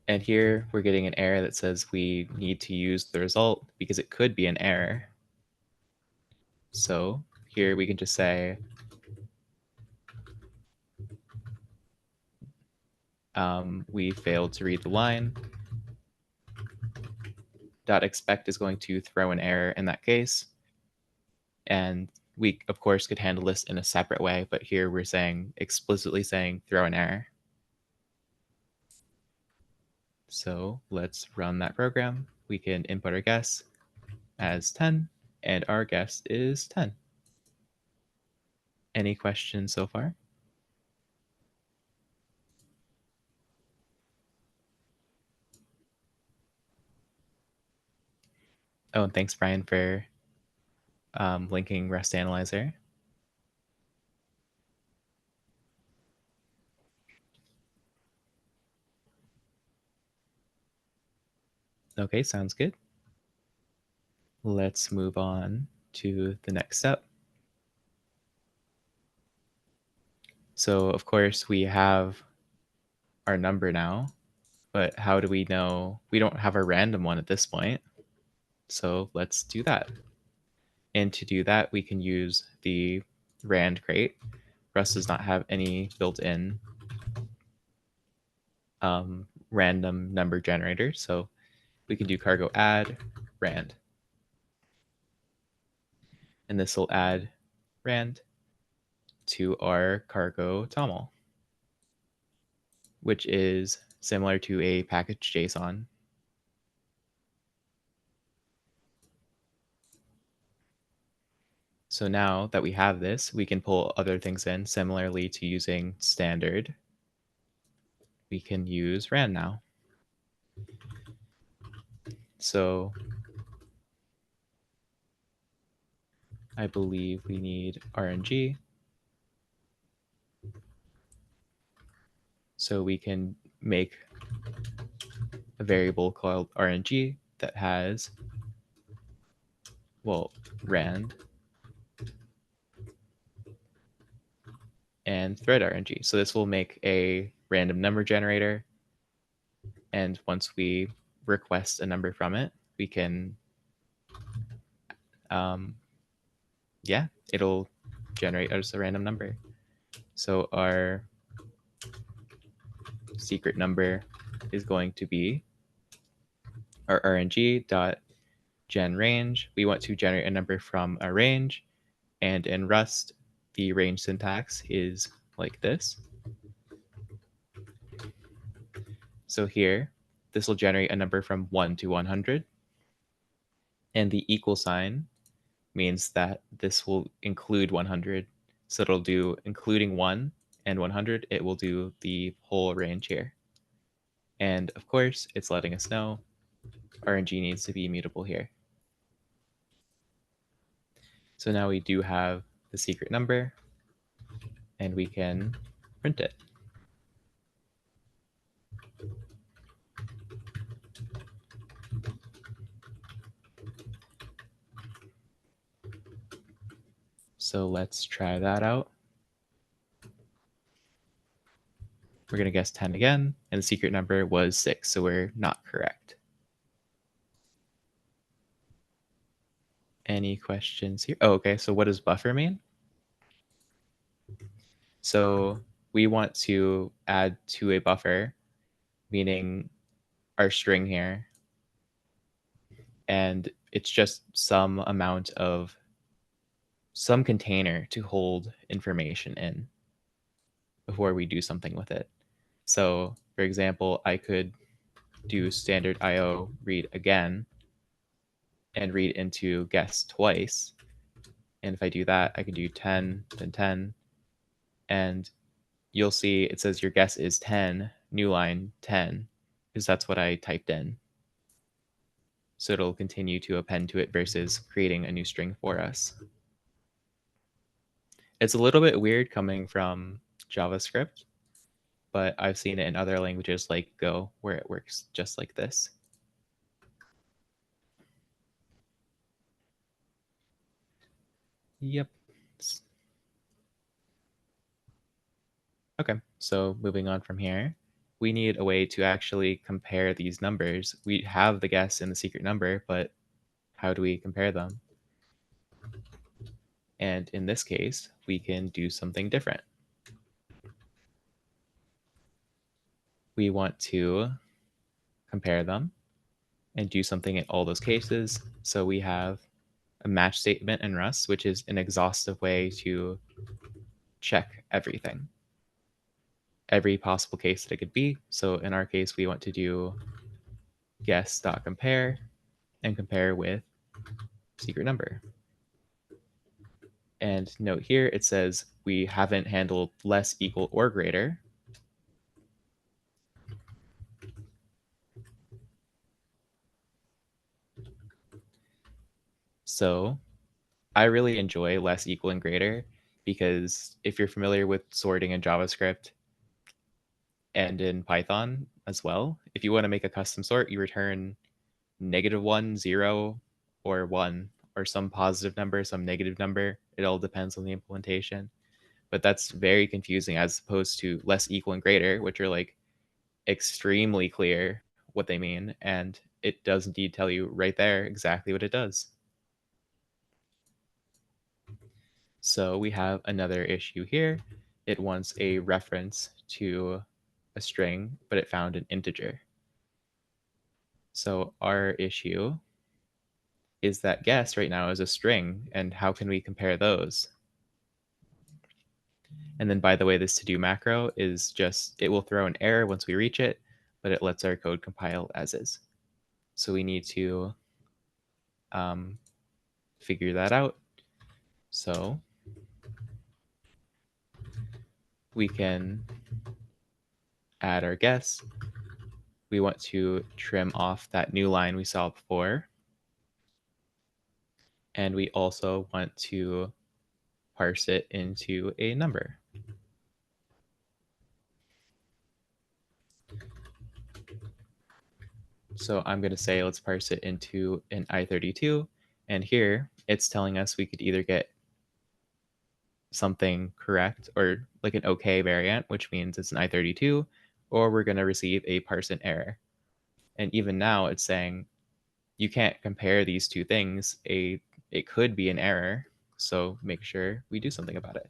And here we're getting an error that says we need to use the result because it could be an error. So here we can just say we failed to read the line. Dot expect is going to throw an error in that case. And we, of course, could handle this in a separate way, but here we're explicitly saying throw an error. So let's run that program. We can input our guess as 10, and our guess is 10. Any questions so far? Oh, and thanks, Brian, for linking Rust Analyzer. Okay, sounds good. Let's move on to the next step. So, of course, we have our number now, but how do we know? We don't have a random one at this point. So let's do that. And to do that, we can use the rand crate. Rust does not have any built-in random number generator, so we can do cargo add rand. And this will add rand to our cargo toml, which is similar to a package JSON. So now that we have this, we can pull other things in similarly to using standard. We can use rand now. So I believe we need RNG. So we can make a variable called RNG that has, well, rand and thread RNG. So this will make a random number generator. And once we request a number from it, we can, yeah, it'll generate us a random number. So our secret number is going to be our RNG dot gen range. We want to generate a number from a range, and in Rust, the range syntax is like this. So here, this will generate a number from 1 to 100, and the equal sign means that this will include 100. So it'll do including 1 and 100, it will do the whole range here. And of course, it's letting us know RNG needs to be immutable here. So now we do have the secret number, and we can print it. So let's try that out. We're going to guess 10 again, and the secret number was 6, so we're not correct. Any questions here? Oh, okay, so what does buffer mean? So we want to add to a buffer, meaning our string here, and it's just some amount of some container to hold information in before we do something with it. So for example, I could do standard IO read again and read into guess twice. And if I do that, I can do 10, then 10. And you'll see it says your guess is 10, new line 10, because that's what I typed in. So it'll continue to append to it versus creating a new string for us. It's a little bit weird coming from JavaScript, but I've seen it in other languages like Go, where it works just like this. Yep. Okay, so moving on from here, we need a way to actually compare these numbers. We have the guess and the secret number, but how do we compare them? And in this case, we can do something different. We want to compare them and do something in all those cases. So we have a match statement in Rust, which is an exhaustive way to check everything, every possible case that it could be. So in our case, we want to do guess.compare and compare with secret number. And note here, it says we haven't handled less, equal, or greater. So I really enjoy less, equal, and greater because if you're familiar with sorting in JavaScript and in Python as well, if you want to make a custom sort, you return -1, 0, or 1, or some positive number, some negative number. It all depends on the implementation. But that's very confusing as opposed to less, equal, and greater, which are like extremely clear what they mean. And it does indeed tell you right there exactly what it does. So we have another issue here. It wants a reference to a string, but it found an integer. So our issue is that guess right now is a string, and how can we compare those? And then, by the way, this to-do macro is just, it will throw an error once we reach it, but it lets our code compile as is. So we need to figure that out. So we can add our guess. We want to trim off that new line we saw before. And we also want to parse it into a number. So I'm going to say let's parse it into an I32. And here it's telling us we could either get something correct or like an okay variant, which means it's an I32, or we're going to receive a parse-in error. And even now it's saying you can't compare these two things. It could be an error, so make sure we do something about it.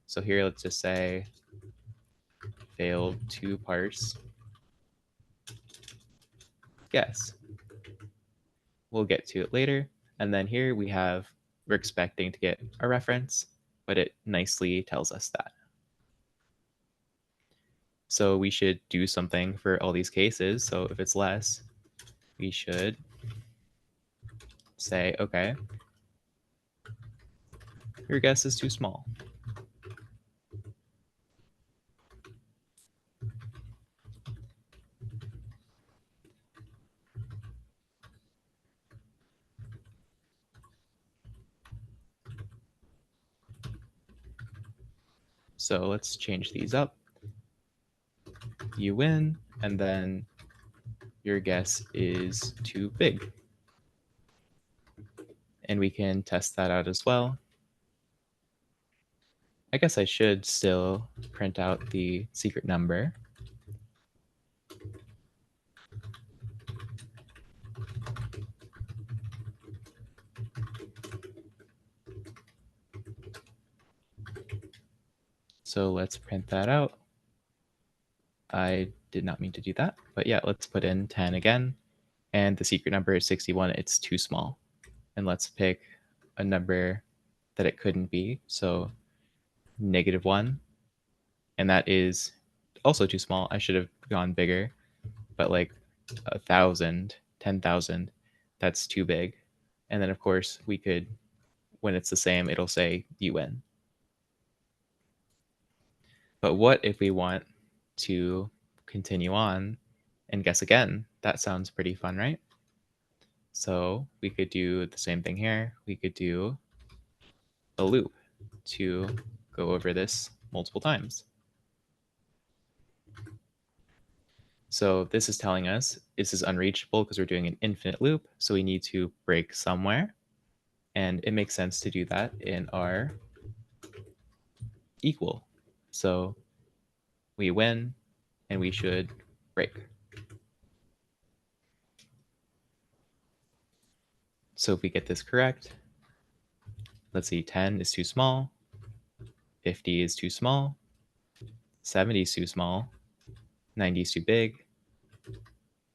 So here let's just say failed to parse guess. We'll get to it later. And then here we're expecting to get a reference, but it nicely tells us that. So we should do something for all these cases. So if it's less, we should say, okay, your guess is too small. So let's change these up. You win, and then your guess is too big. And we can test that out as well. I guess I should still print out the secret number. So let's print that out. I did not mean to do that, but yeah, let's put in 10 again. And the secret number is 61. It's too small. And let's pick a number that it couldn't be. So -1. And that is also too small. I should have gone bigger, but like 1,000, 10,000, that's too big. And then of course we could, when it's the same, it'll say you win. But what if we want to continue on and guess again? That sounds pretty fun, right? So we could do the same thing here. We could do a loop to go over this multiple times. So this is telling us this is unreachable because we're doing an infinite loop. So we need to break somewhere. And it makes sense to do that in our equal. So we win and we should break. So if we get this correct, let's see, 10 is too small, 50 is too small, 70 is too small, 90 is too big,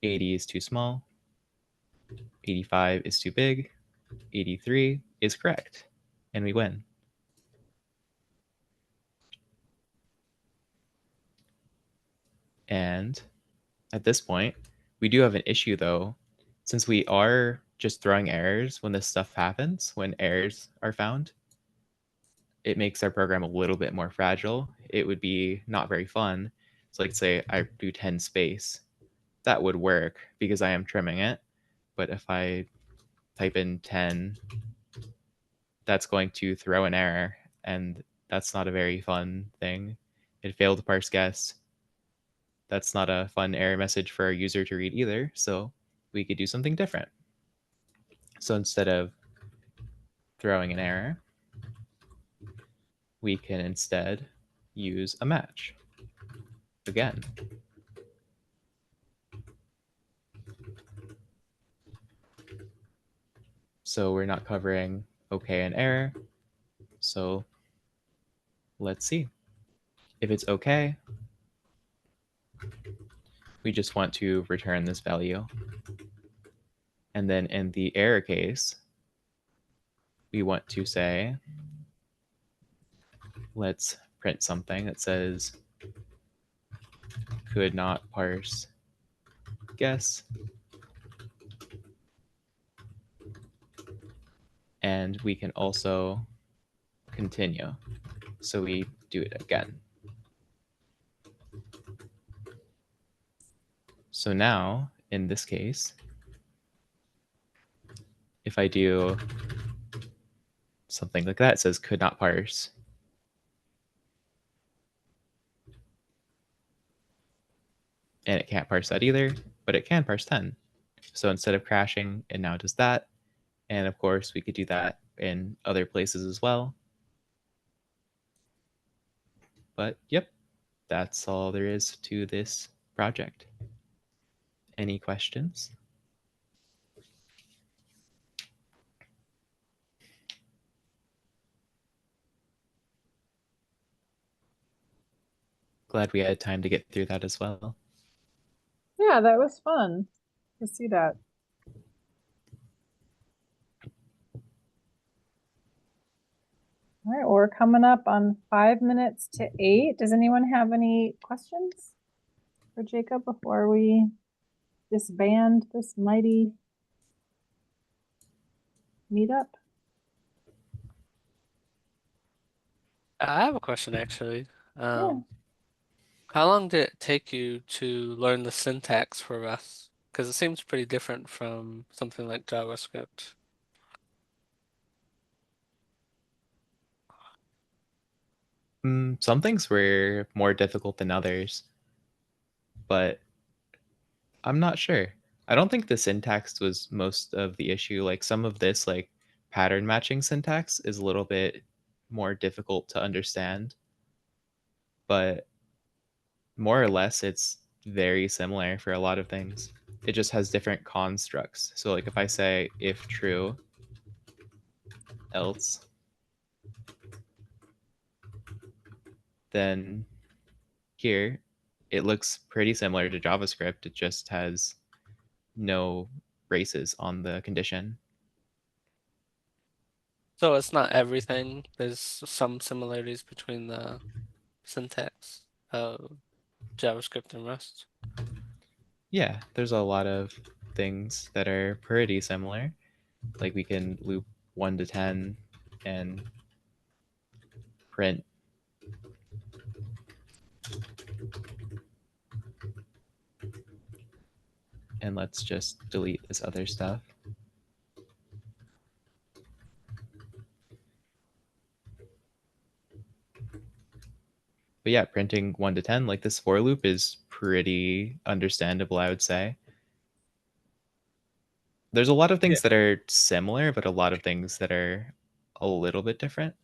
80 is too small, 85 is too big, 83, is correct, and we win. And at this point, we do have an issue though, since we are just throwing errors when this stuff happens, when errors are found. It makes our program a little bit more fragile. It would be not very fun. So like say I do 10 space, that would work because I am trimming it. But if I type in 10, that's going to throw an error, and that's not a very fun thing. It failed to parse guess. That's not a fun error message for our user to read either. So we could do something different. So instead of throwing an error, we can instead use a match again. So we're not covering okay and error. So let's see. If it's okay, we just want to return this value. And then in the error case, we want to say, let's print something that says could not parse guess. And we can also continue. So we do it again. So now, in this case, if I do something like that, it says could not parse. And it can't parse that either, but it can parse 10. So instead of crashing, it now does that. And of course, we could do that in other places as well. But yep, that's all there is to this project. Any questions? Glad we had time to get through that as well. Yeah, that was fun to see that. All right, well, we're coming up on 5 minutes to 8. Does anyone have any questions for Jacob before we disband this mighty meetup? I have a question actually. Yeah. How long did it take you to learn the syntax for Rust? Because it seems pretty different from something like JavaScript. Some things were more difficult than others, but I'm not sure. I don't think the syntax was most of the issue. Like some of this, like pattern matching syntax, is a little bit more difficult to understand, but more or less, it's very similar for a lot of things. It just has different constructs. So, like if I say if true, else, then here it looks pretty similar to JavaScript. It just has no braces on the condition. So it's not everything. There's some similarities between the syntax of JavaScript and Rust. Yeah, there's a lot of things that are pretty similar. Like we can loop 1 to 10 and print and let's just delete this other stuff. But yeah, printing 1 to 10, like this for loop is pretty understandable, I would say. There's a lot of things that are similar, but a lot of things that are a little bit different.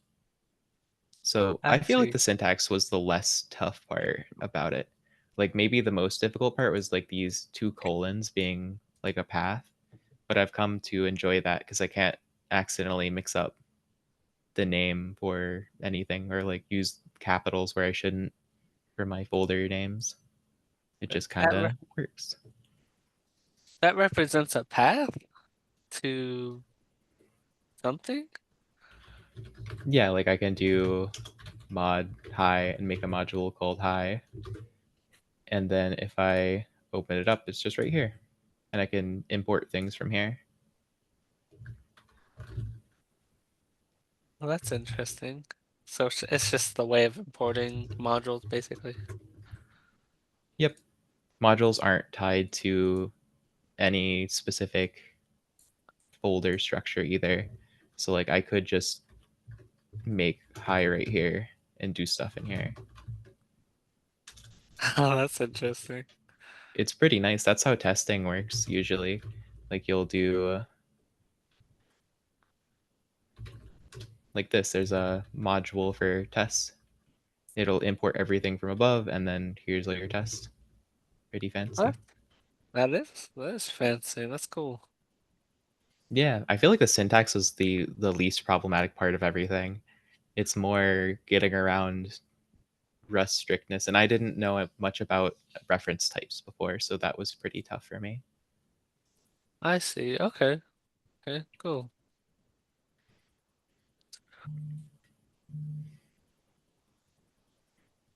So I feel like the syntax was the less tough part about it. Like maybe the most difficult part was like these 2 colons being like a path, but I've come to enjoy that because I can't accidentally mix up the name for anything or like use capitals where I shouldn't for my folder names. It just kind of works. That represents a path to something? Yeah, like I can do mod hi and make a module called hi. And then if I open it up, it's just right here. And I can import things from here. Well, that's interesting. So it's just the way of importing modules, basically. Yep. Modules aren't tied to any specific folder structure either. So like I could just make hi right here and do stuff in here. Oh, that's interesting. It's pretty nice. That's how testing works usually. Like you'll do like this. There's a module for tests. It'll import everything from above, and then here's all your tests. Pretty fancy. What? That is fancy. That's cool. Yeah, I feel like the syntax is the least problematic part of everything. It's more getting around Rust strictness, and I didn't know much about reference types before, so that was pretty tough for me. I see. Okay. Okay, cool.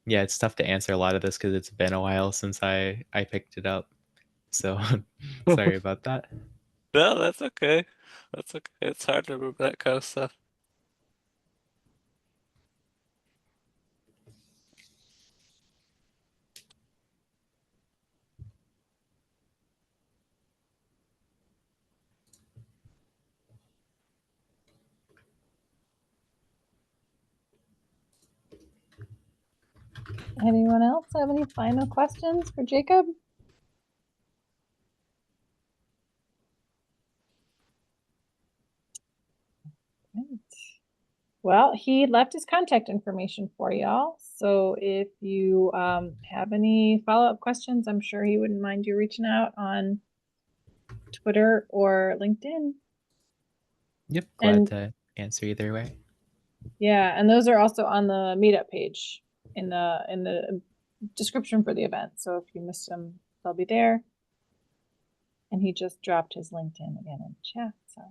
Yeah, it's tough to answer a lot of this because it's been a while since I picked it up. So sorry about that. No, that's okay. That's okay. It's hard to remember that kind of stuff. Anyone else have any final questions for Jacob? Right. Well, he left his contact information for y'all. So if you have any follow-up questions, I'm sure he wouldn't mind you reaching out on Twitter or LinkedIn. Yep, glad And to answer either way. yeah, and those are also on the meetup page in the description for the event. So if you missed them, they'll be there. And he just dropped his LinkedIn again in chat. So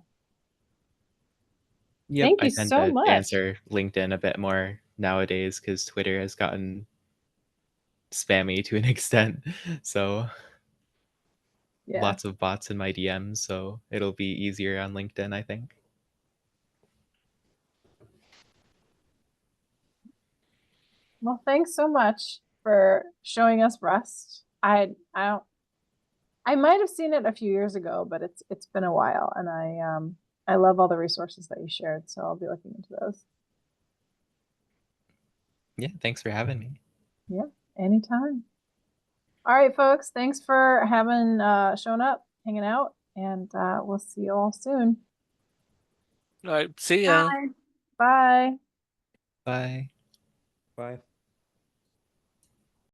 Yep, thank I you tend so to much. answer LinkedIn a bit more nowadays because Twitter has gotten spammy to an extent. So Yeah. lots of bots in my DMs, so it'll be easier on LinkedIn, I think. Well, thanks so much for showing us Rust. I might have seen it a few years ago, but it's been a while, and I love all the resources that you shared, so I'll be looking into those. Yeah, thanks for having me. Yeah, anytime. All right, folks, thanks for having shown up, hanging out, and we'll see you all soon. All right, see ya. Bye. Bye. Bye. Bye.